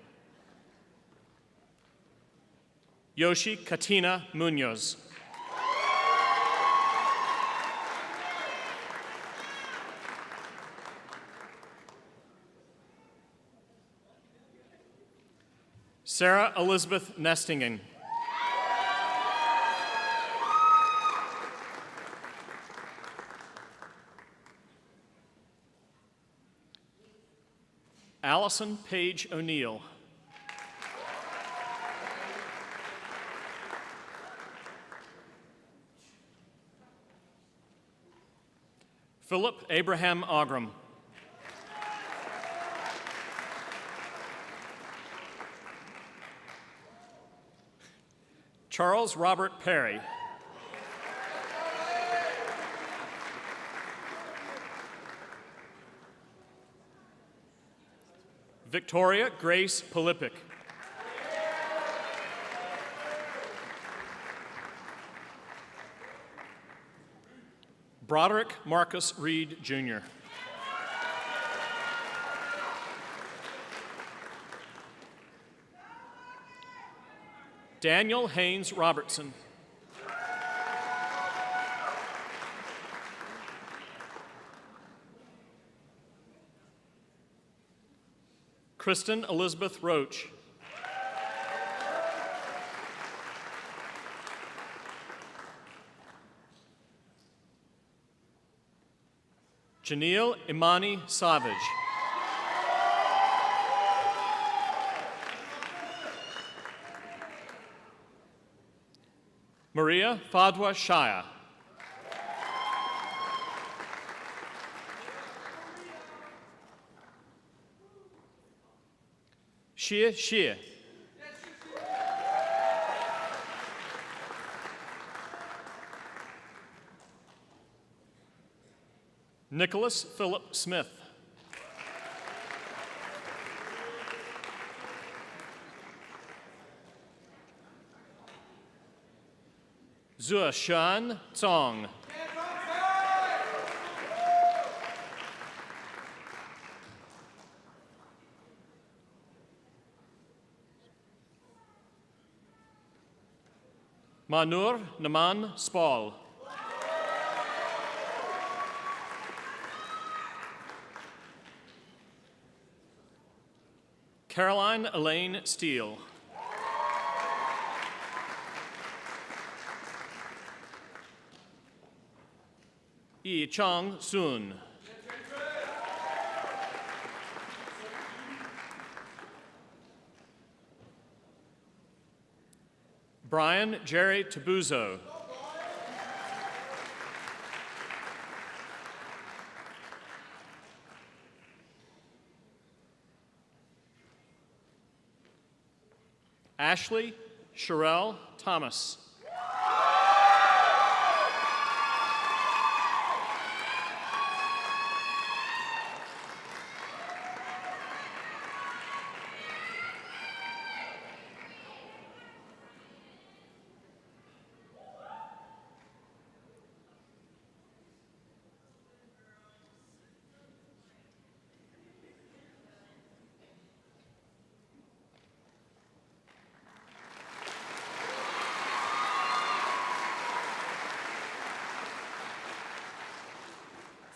Yoshi Katina Munoz. Sarah Elizabeth Nestingen. Allison Page O'Neill. Philip Abraham Ogram. Charles Robert Perry. Victoria Grace Pilipik. Broderick Marcus Reed, Jr. Daniel Haynes Robertson. Kristen Elizabeth Roach. Janelle Imani Savage. Maria Fadwa Shaya. Shia Shia. Nicholas Philip Smith. Zua Shan Tsong. Manur Naman Spall. Caroline Elaine Steele. Yi Chang Soon. Brian Jerry Tabuzo. Ashley Sherelle Thomas.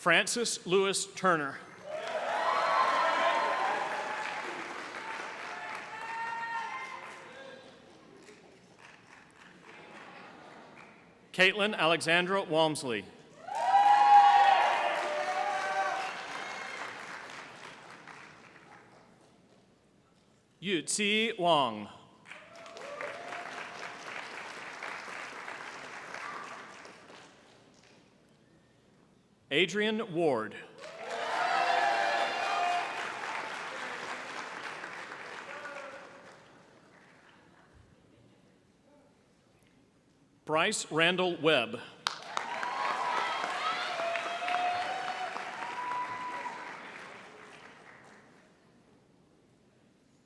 Francis Lewis Turner. Caitlin Alexandra Walmsley. Yutzi Wang. Adrian Ward. Bryce Randall Webb.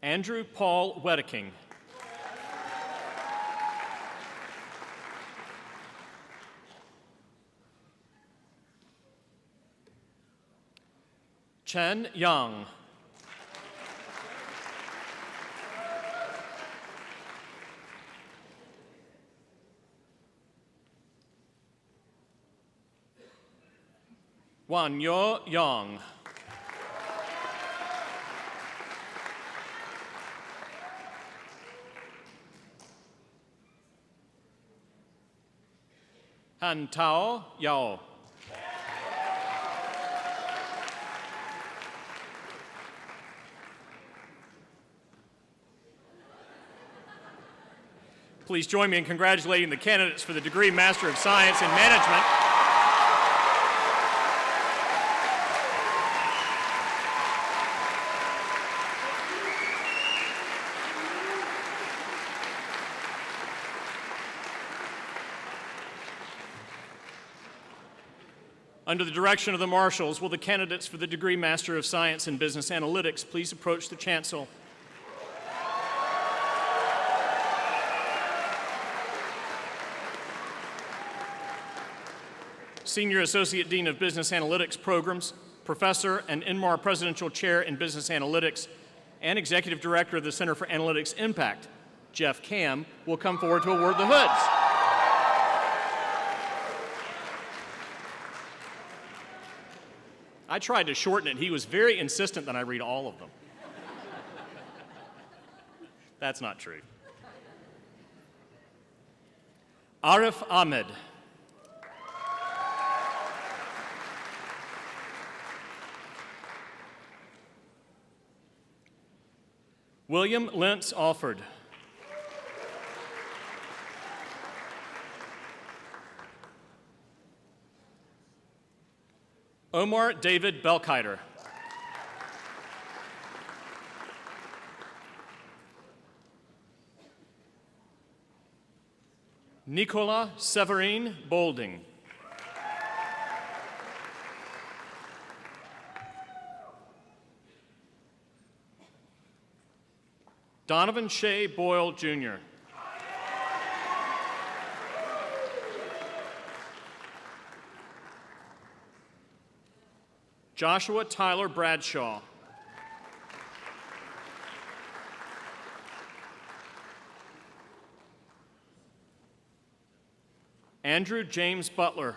Andrew Paul Wedeking. Chen Yang. Wan Yo Yang. Han Tao Yao. Please join me in congratulating the candidates for the degree Master of Science in Management. Under the direction of the marshals, will the candidates for the degree Master of Science in Business Analytics please approach the chancel? Senior Associate Dean of Business Analytics Programs, Professor and Inmar Presidential Chair in Business Analytics, and Executive Director of the Center for Analytics Impact, Jeff Kam, will come forward to award the hoods. I tried to shorten it. He was very insistent that I read all of them. That's not true. Arif Ahmed. William Lentz Alford. Omar David Belkiter. Nicola Severine Bolding. Donovan Shea Boyle, Jr. Joshua Tyler Bradshaw. Andrew James Butler.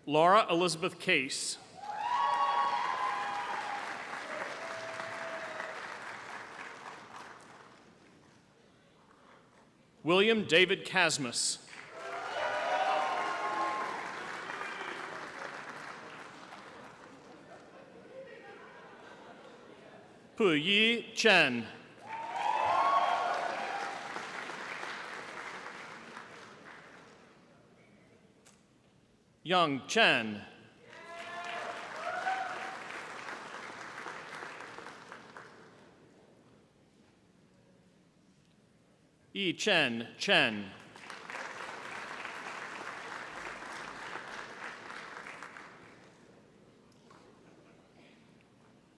Laura Elizabeth Case. William David Casmus. Puyi Chen. Young Chen. Yi Chen Chen.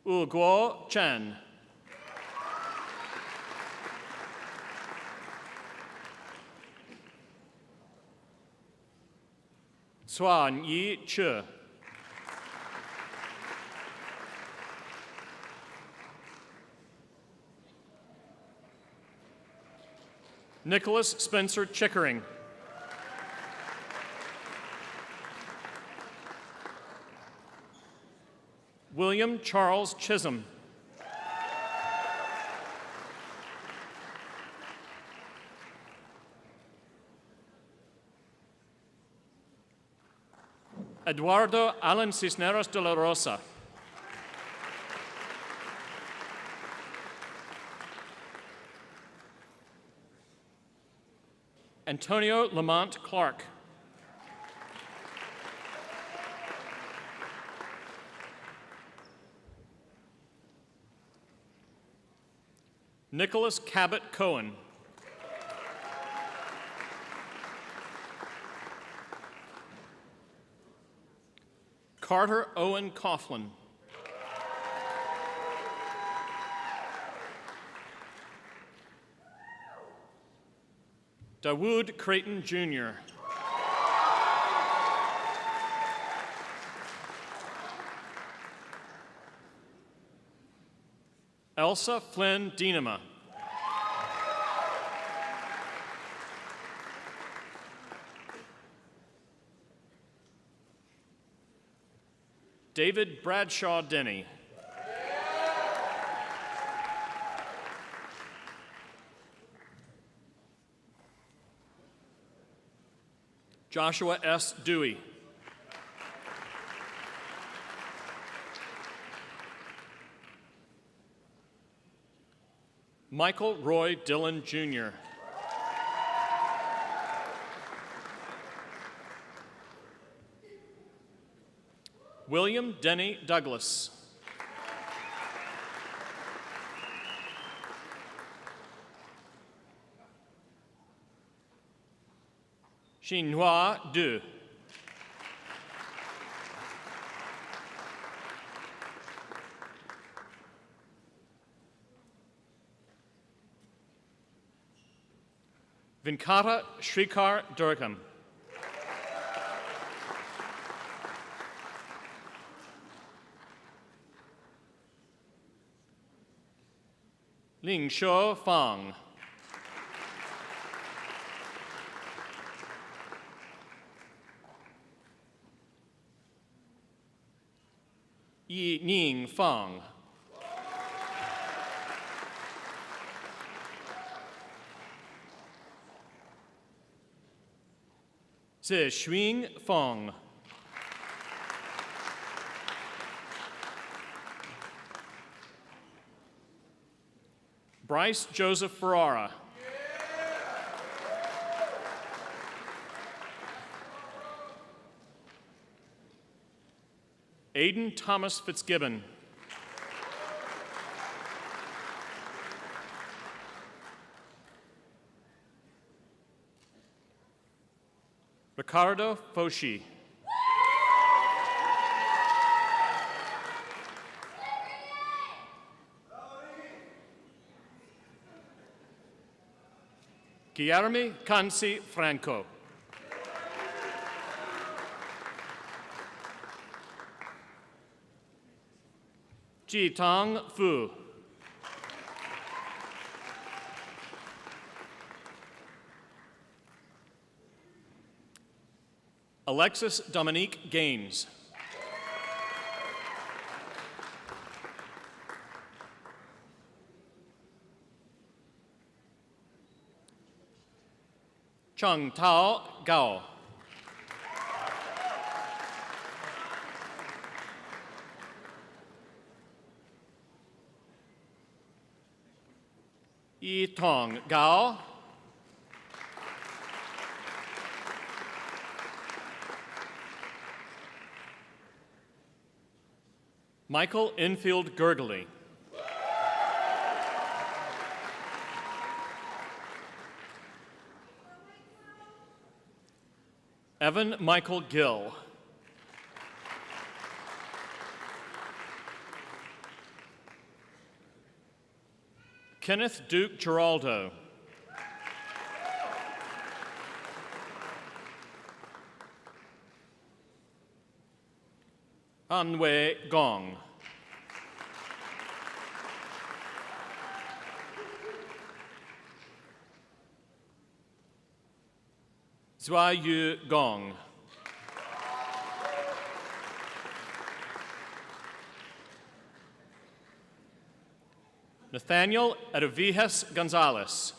Wu Guo Chen. Suan Yi Che. Nicholas Spencer Chickering. William Charles Chisholm. Eduardo Alan Cisneros de la Rosa. Antonio Lamont Clark. Nicholas Cabot Cohen. Carter Owen Coughlin. Dawood Creighton Jr. Elsa Flynn Dienema. David Bradshaw Denny. Joshua S. Dewey. Michael Roy Dillon, Jr. William Denny Douglas. Xinhua Du. Venkata Shrikar Durgam. Ling Shou Fang. Yi Ning Fang. Zi Xuing Feng. Bryce Joseph Ferrara. Aiden Thomas Fitzgibbon. Ricardo Foshi. Guillermo Cansi Franco. Ji Tong Fu. Alexis Dominique Gaines. Cheng Tao Gao. Yi Tong Gao. Michael Infield Gurgley. Evan Michael Gill. Kenneth Duke Giraldo. Anwei Gong. Zhuayu Gong. Nathaniel Edavijas Gonzalez.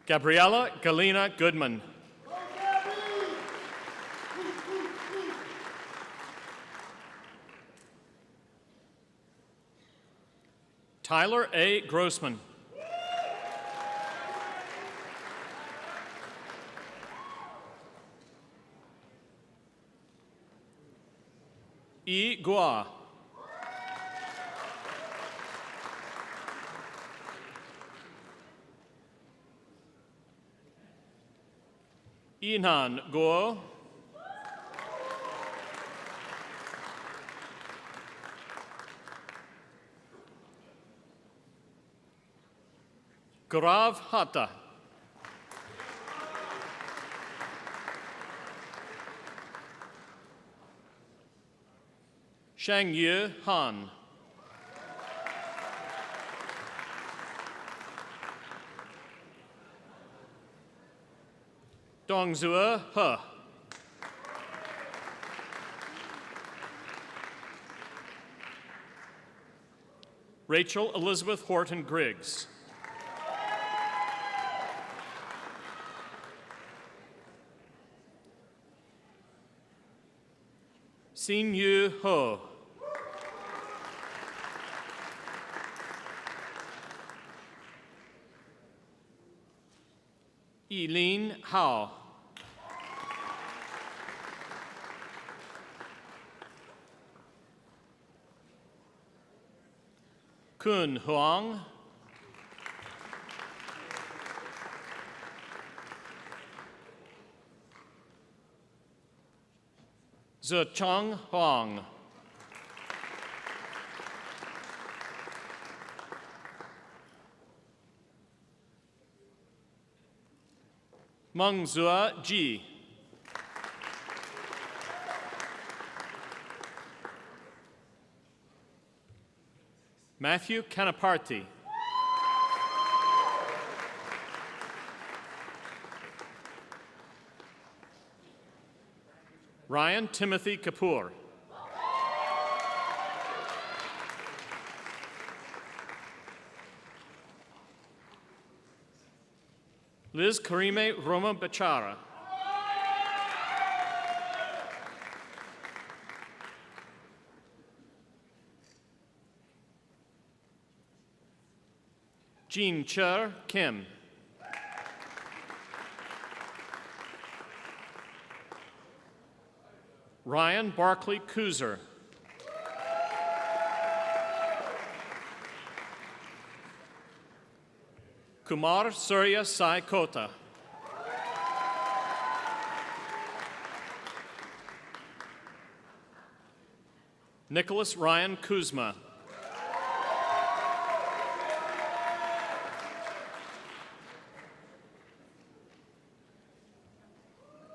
Gabriella Galena Goodman. Tyler A. Grossman. E. Gua. Inan Guo. Gaurav Hatta. Shangyu Han. Dongzue He. Rachel Elizabeth Horton Griggs. Xin Yu Ho. Eileen Hao. Kun Huang. Zechang Huang. Mengzue Ji. Matthew Canaparty. Ryan Timothy Kapoor. Liz Karime Roma Bachara. Jean Cher Kim. Ryan Barkley Kuzer. Kumar Surya Sai Kota. Nicholas Ryan Kuzma.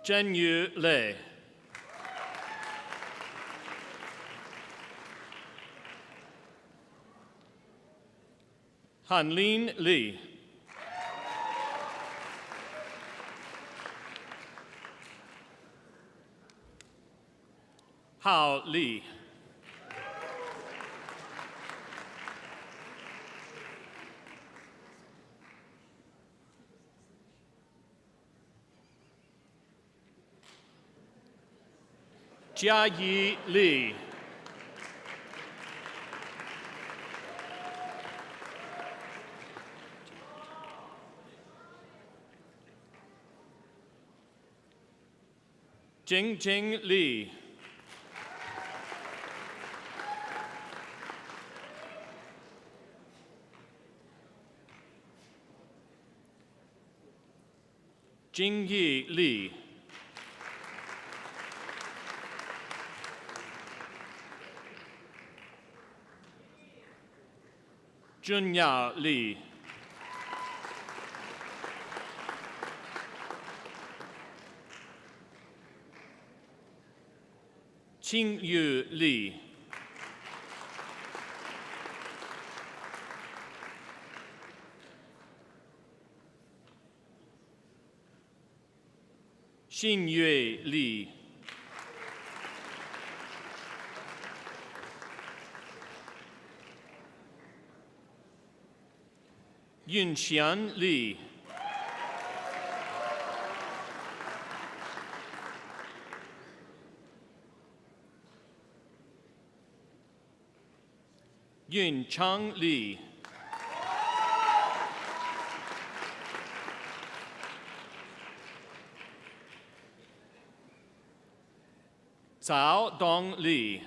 Zhenyu Lei. Hanlin Li. Hao Li. Jiayi Li. Jingjing Li. Jingyi Li. Junya Li. Qingyu Li. Xinyue Li. Yunxian Li. Yunchang Li. Zhao Dong Li.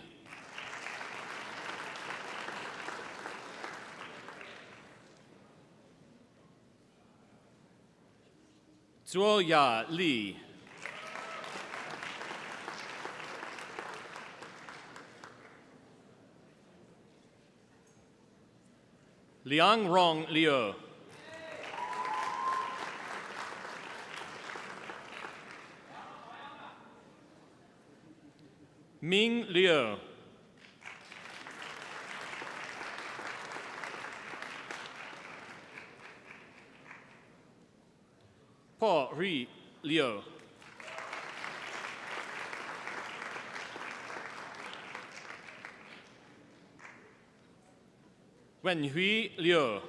Zuoya Li. Liangrong Liu. Ming Liu. Po Ri Liu. Wenhui Liu.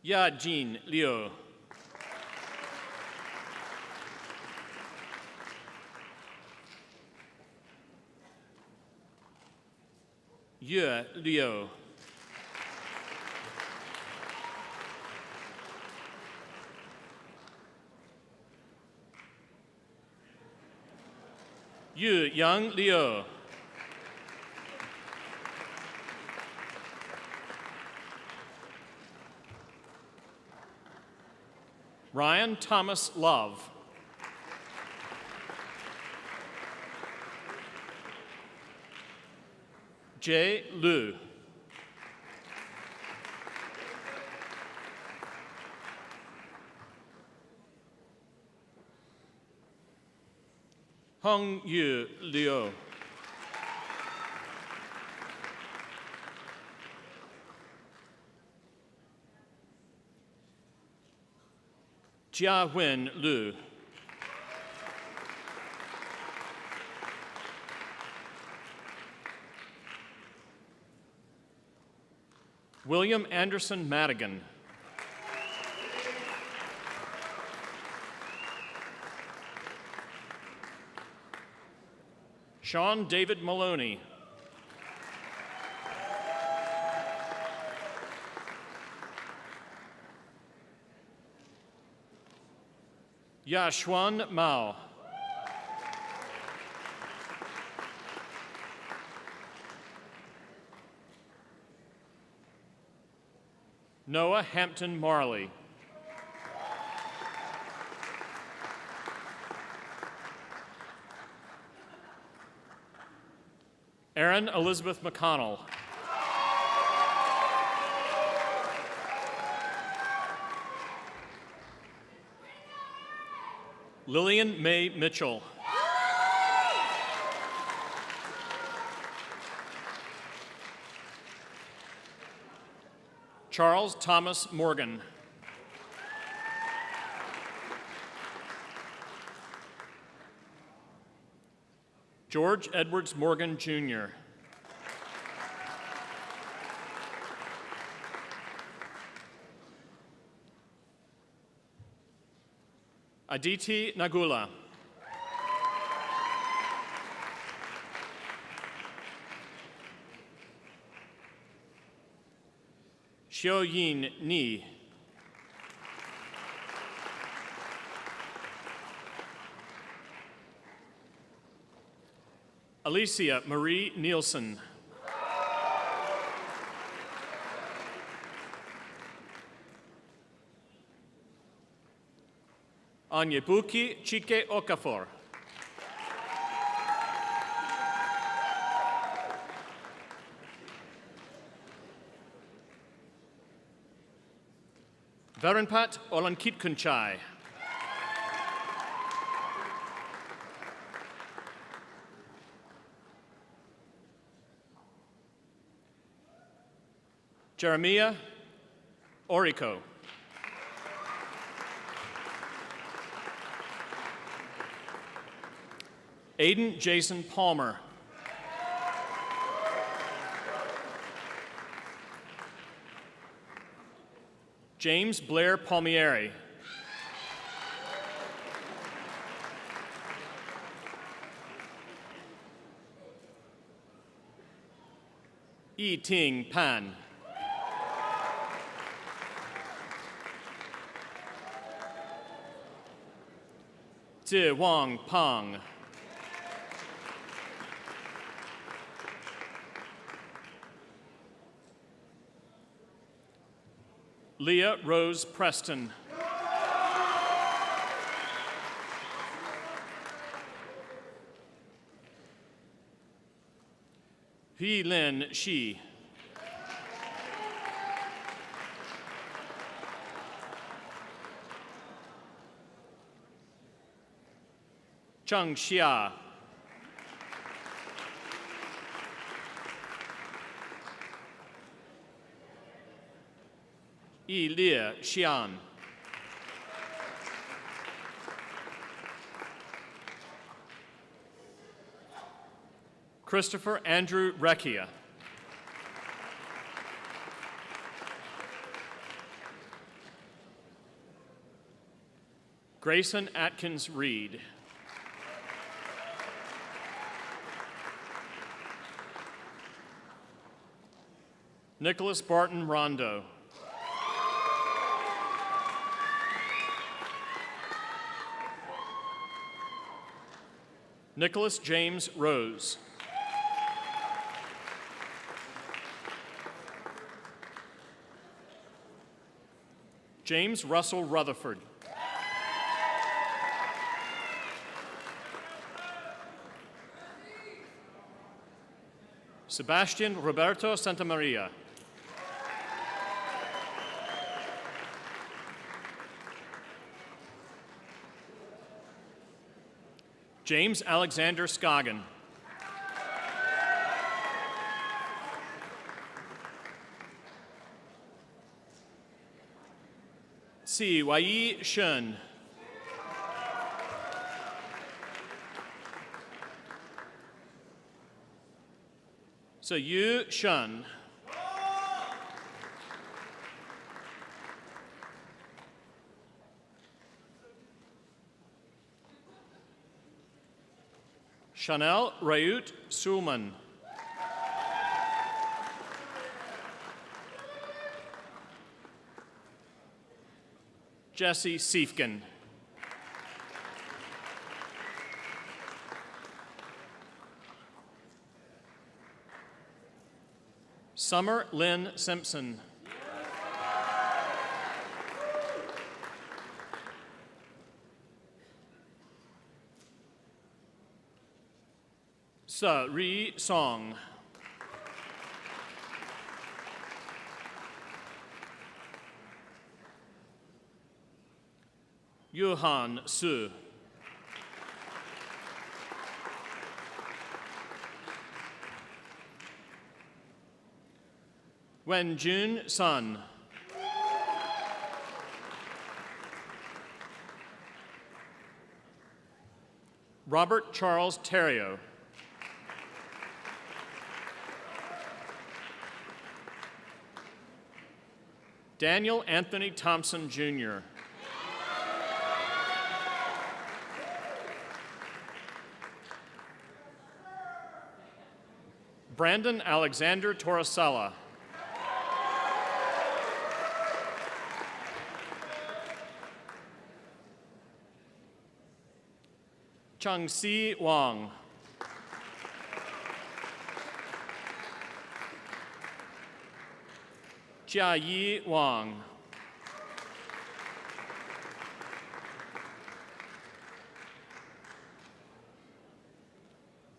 Yajin Liu. Yue Liu. Yu Yang Liu. Ryan Thomas Love. Jay Liu. Hong Yu Liu. Jiawen Liu. William Anderson Madigan. Sean David Maloney. Yashuan Mao. Noah Hampton Marley. Erin Elizabeth McConnell. Lillian Mae Mitchell. Charles Thomas Morgan. George Edwards Morgan, Jr. Aditi Nagula. Xiaoyin Ni. Alicia Marie Nielsen. Onyebuki Chike Okafor. Verenpat Olankitkunchai. Jeremiah Oriko. Aiden Jason Palmer. James Blair Palmieri. Yi Ting Pan. Zi Wang Pang. Leah Rose Preston. Hui Lin Shi. Cheng Xia. Yi Lie Xian. Christopher Andrew Recchia. Grayson Atkins Reed. Nicholas Barton Rondo. Nicholas James Rose. James Russell Rutherford. Sebastian Roberto Santamaria. James Alexander Scoggin. Si Wai Shun. So Yu Shun. Chanel Raout Sulman. Jesse Siefkin. Summer Lynn Simpson. Sa Ri Song. Yuhan Su. Wen Jun Sun. Robert Charles Terrio. Daniel Anthony Thompson, Jr. Brandon Alexander Torresella. Chung Si Wang. Jia Yi Wang.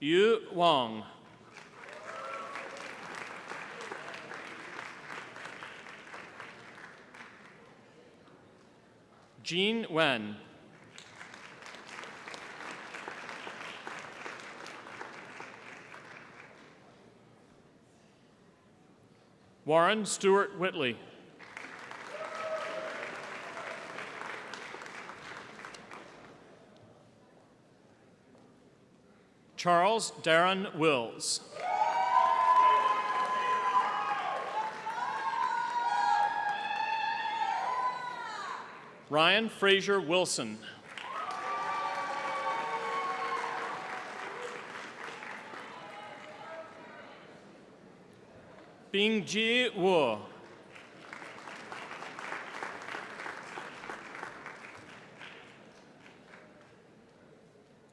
Yu Wang. Jean Wen. Warren Stewart Whitley. Charles Darren Wills. Ryan Fraser Wilson. Bingji Wu.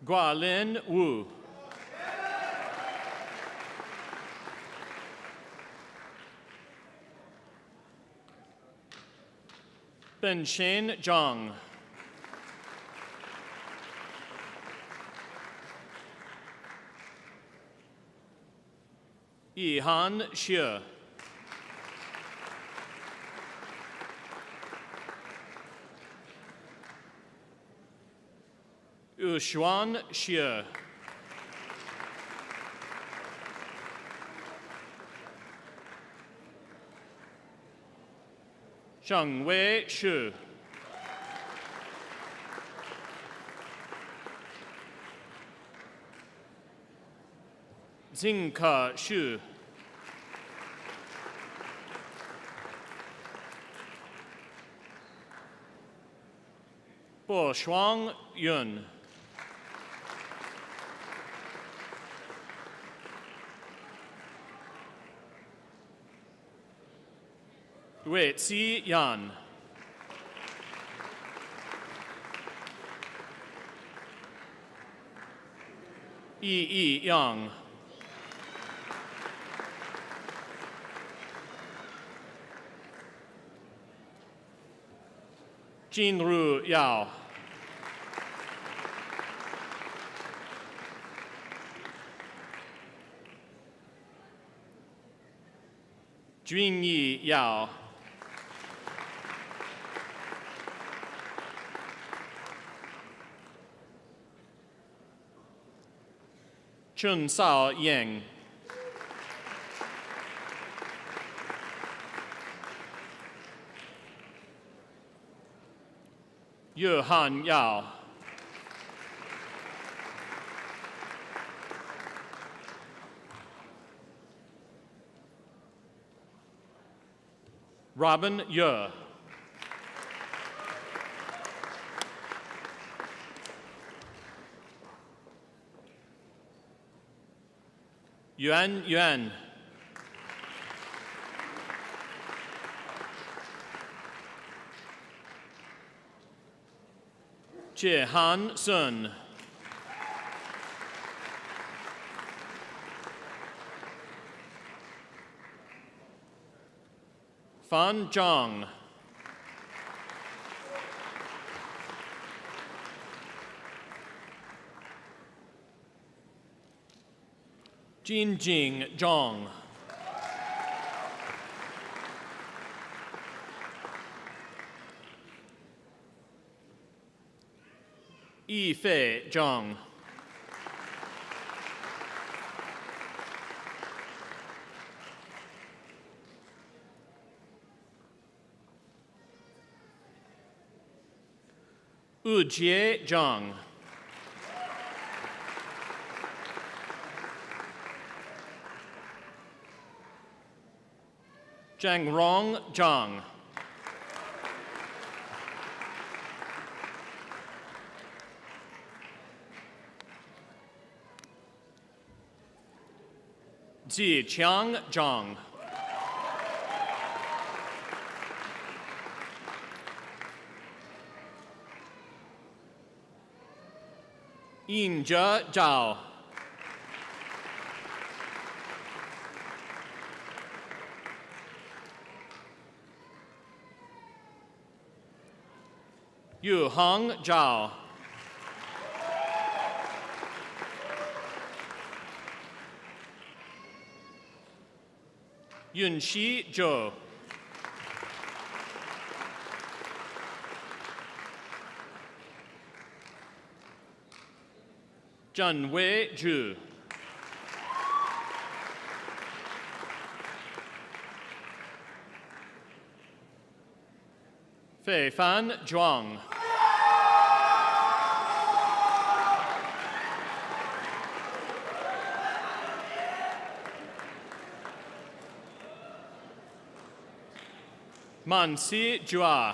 Gualin Wu. Benshane Zhang. Yihan Xie. Yushuan Xie. Zhengwei Shu. Zingke Shu. Bo Shuang Yun. Wei Zi Yan. Yi Yang. Jinru Yao. Junyi Yao. Chun Sao Yang. Yu Han Yao. Robin Ye. Yuan Yuan. Jie Han Sun. Fan Zhang. Jinjing Zhang. Yifei Zhang. Ujie Zhang. Zhangrong Zhang. Ziqiang Zhang. Yinzhe Zhao. Yuhang Zhao. Yunxi Zhou. Zhenwei Zhu. Feifan Zhuang. Manxi Jua.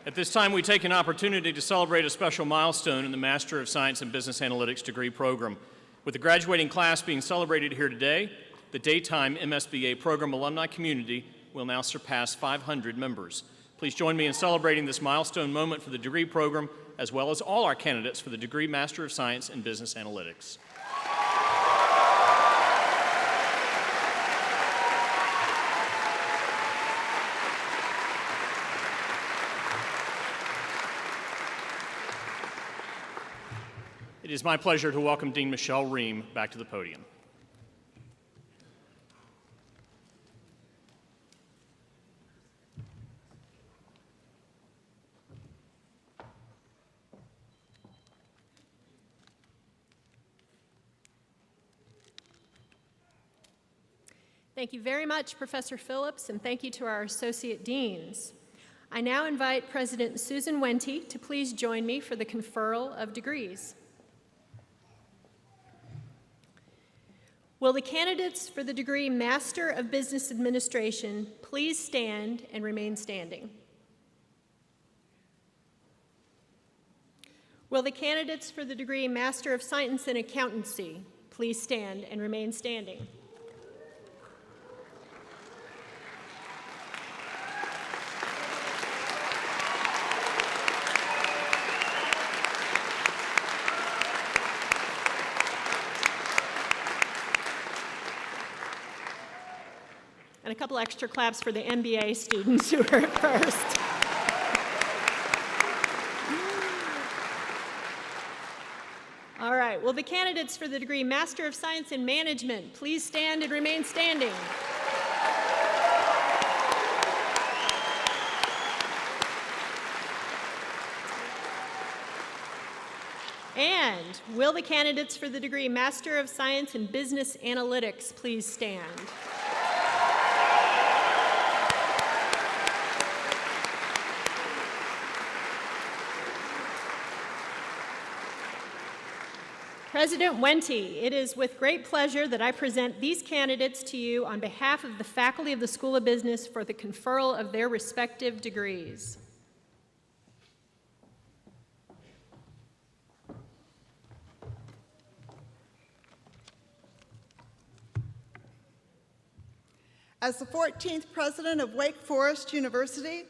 At this time, we take an opportunity to celebrate a special milestone in the Master of Science in Business Analytics degree program. With the graduating class being celebrated here today, the daytime MSBA program alumni community will now surpass 500 members. Please join me in celebrating this milestone moment for the degree program, as well as all our candidates for the degree Master of Science in Business Analytics. It is my pleasure to welcome Dean Michelle Ream back to the podium. Thank you very much, Professor Phillips, and thank you to our Associate Deans. I now invite President Susan Wente to please join me for the conferral of degrees. Will the candidates for the degree Master of Business Administration please stand and remain standing? Will the candidates for the degree Master of Science in Accountancy please stand and remain standing? And a couple extra claps for the MBA students who are first. All right, will the candidates for the degree Master of Science in Management please stand and remain standing? And will the candidates for the degree Master of Science in Business Analytics please stand? President Wente, it is with great pleasure that I present these candidates to you on behalf of the faculty of the School of Business for the conferral of their respective degrees. As the 14th president of Wake Forest University,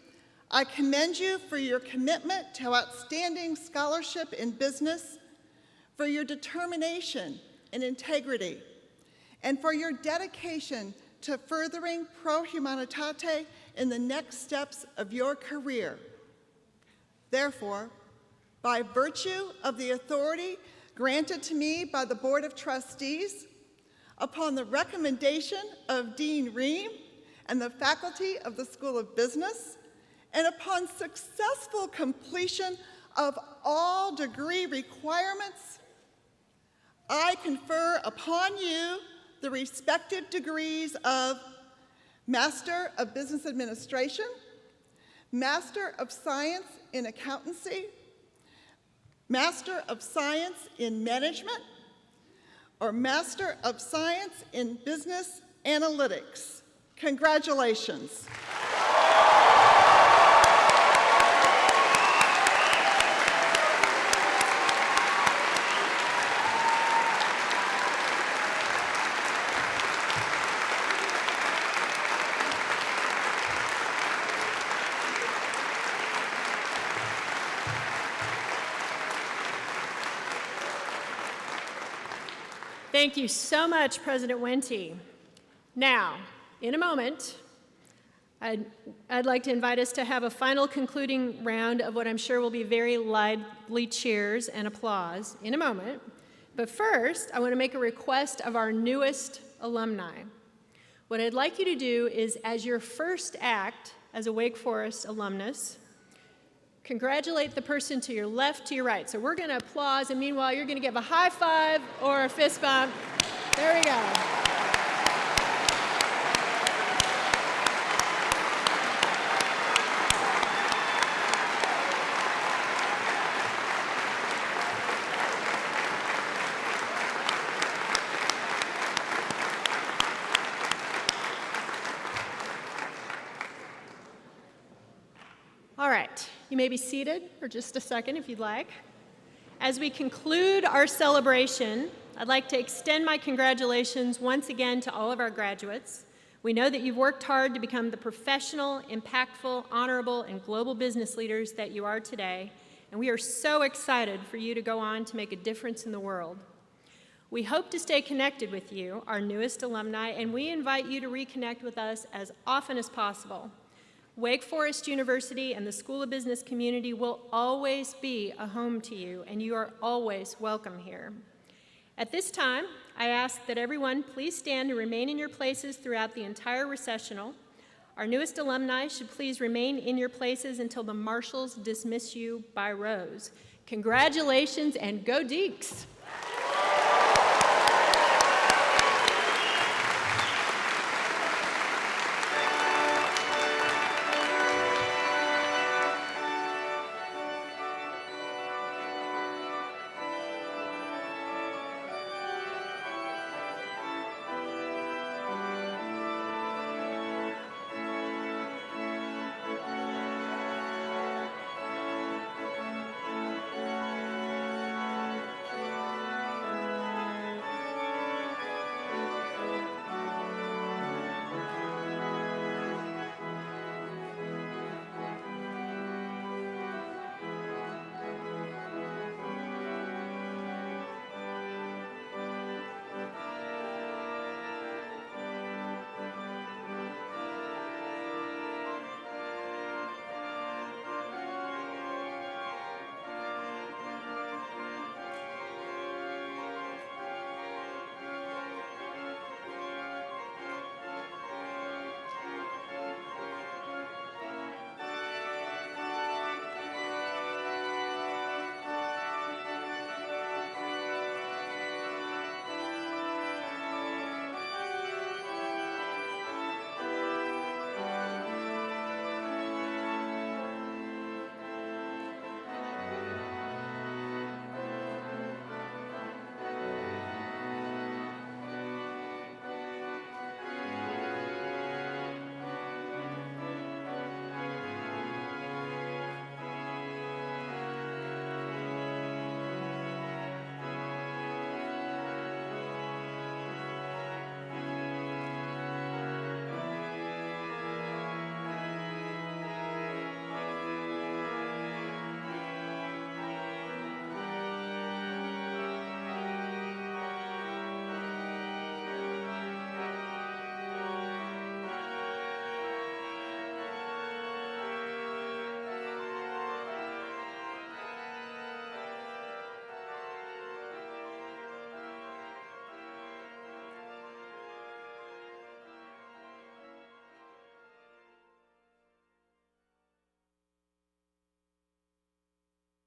I commend you for your commitment to outstanding scholarship in business, for your determination and integrity, and for your dedication to furthering Pro Humanitate in the next steps of your career. Therefore, by virtue of the authority granted to me by the Board of Trustees, upon the recommendation of Dean Ream and the faculty of the School of Business, and upon successful completion of all degree requirements, I confer upon you the respective degrees of Master of Business Administration, Master of Science in Accountancy, Master of Science in Management, or Master of Science in Business Analytics. Congratulations. Thank you so much, President Wente. Now, in a moment, I'd like to invite us to have a final concluding round of what I'm sure will be very lively cheers and applause in a moment. But first, I want to make a request of our newest alumni. What I'd like you to do is, as your first act as a Wake Forest alumnus, congratulate the person to your left, to your right. So we're going to applause, and meanwhile, you're going to give a high five or a fist bump. There we go. All right, you may be seated for just a second if you'd like. As we conclude our celebration, I'd like to extend my congratulations once again to all of our graduates. We know that you've worked hard to become the professional, impactful, honorable, and global business leaders that you are today, and we are so excited for you to go on to make a difference in the world. We hope to stay connected with you, our newest alumni, and we invite you to reconnect with us as often as possible. Wake Forest University and the School of Business community will always be a home to you, and you are always welcome here. At this time, I ask that everyone please stand and remain in your places throughout the entire recessional. Our newest alumni should please remain in your places until the marshals dismiss you by rows. Congratulations and go Deacs!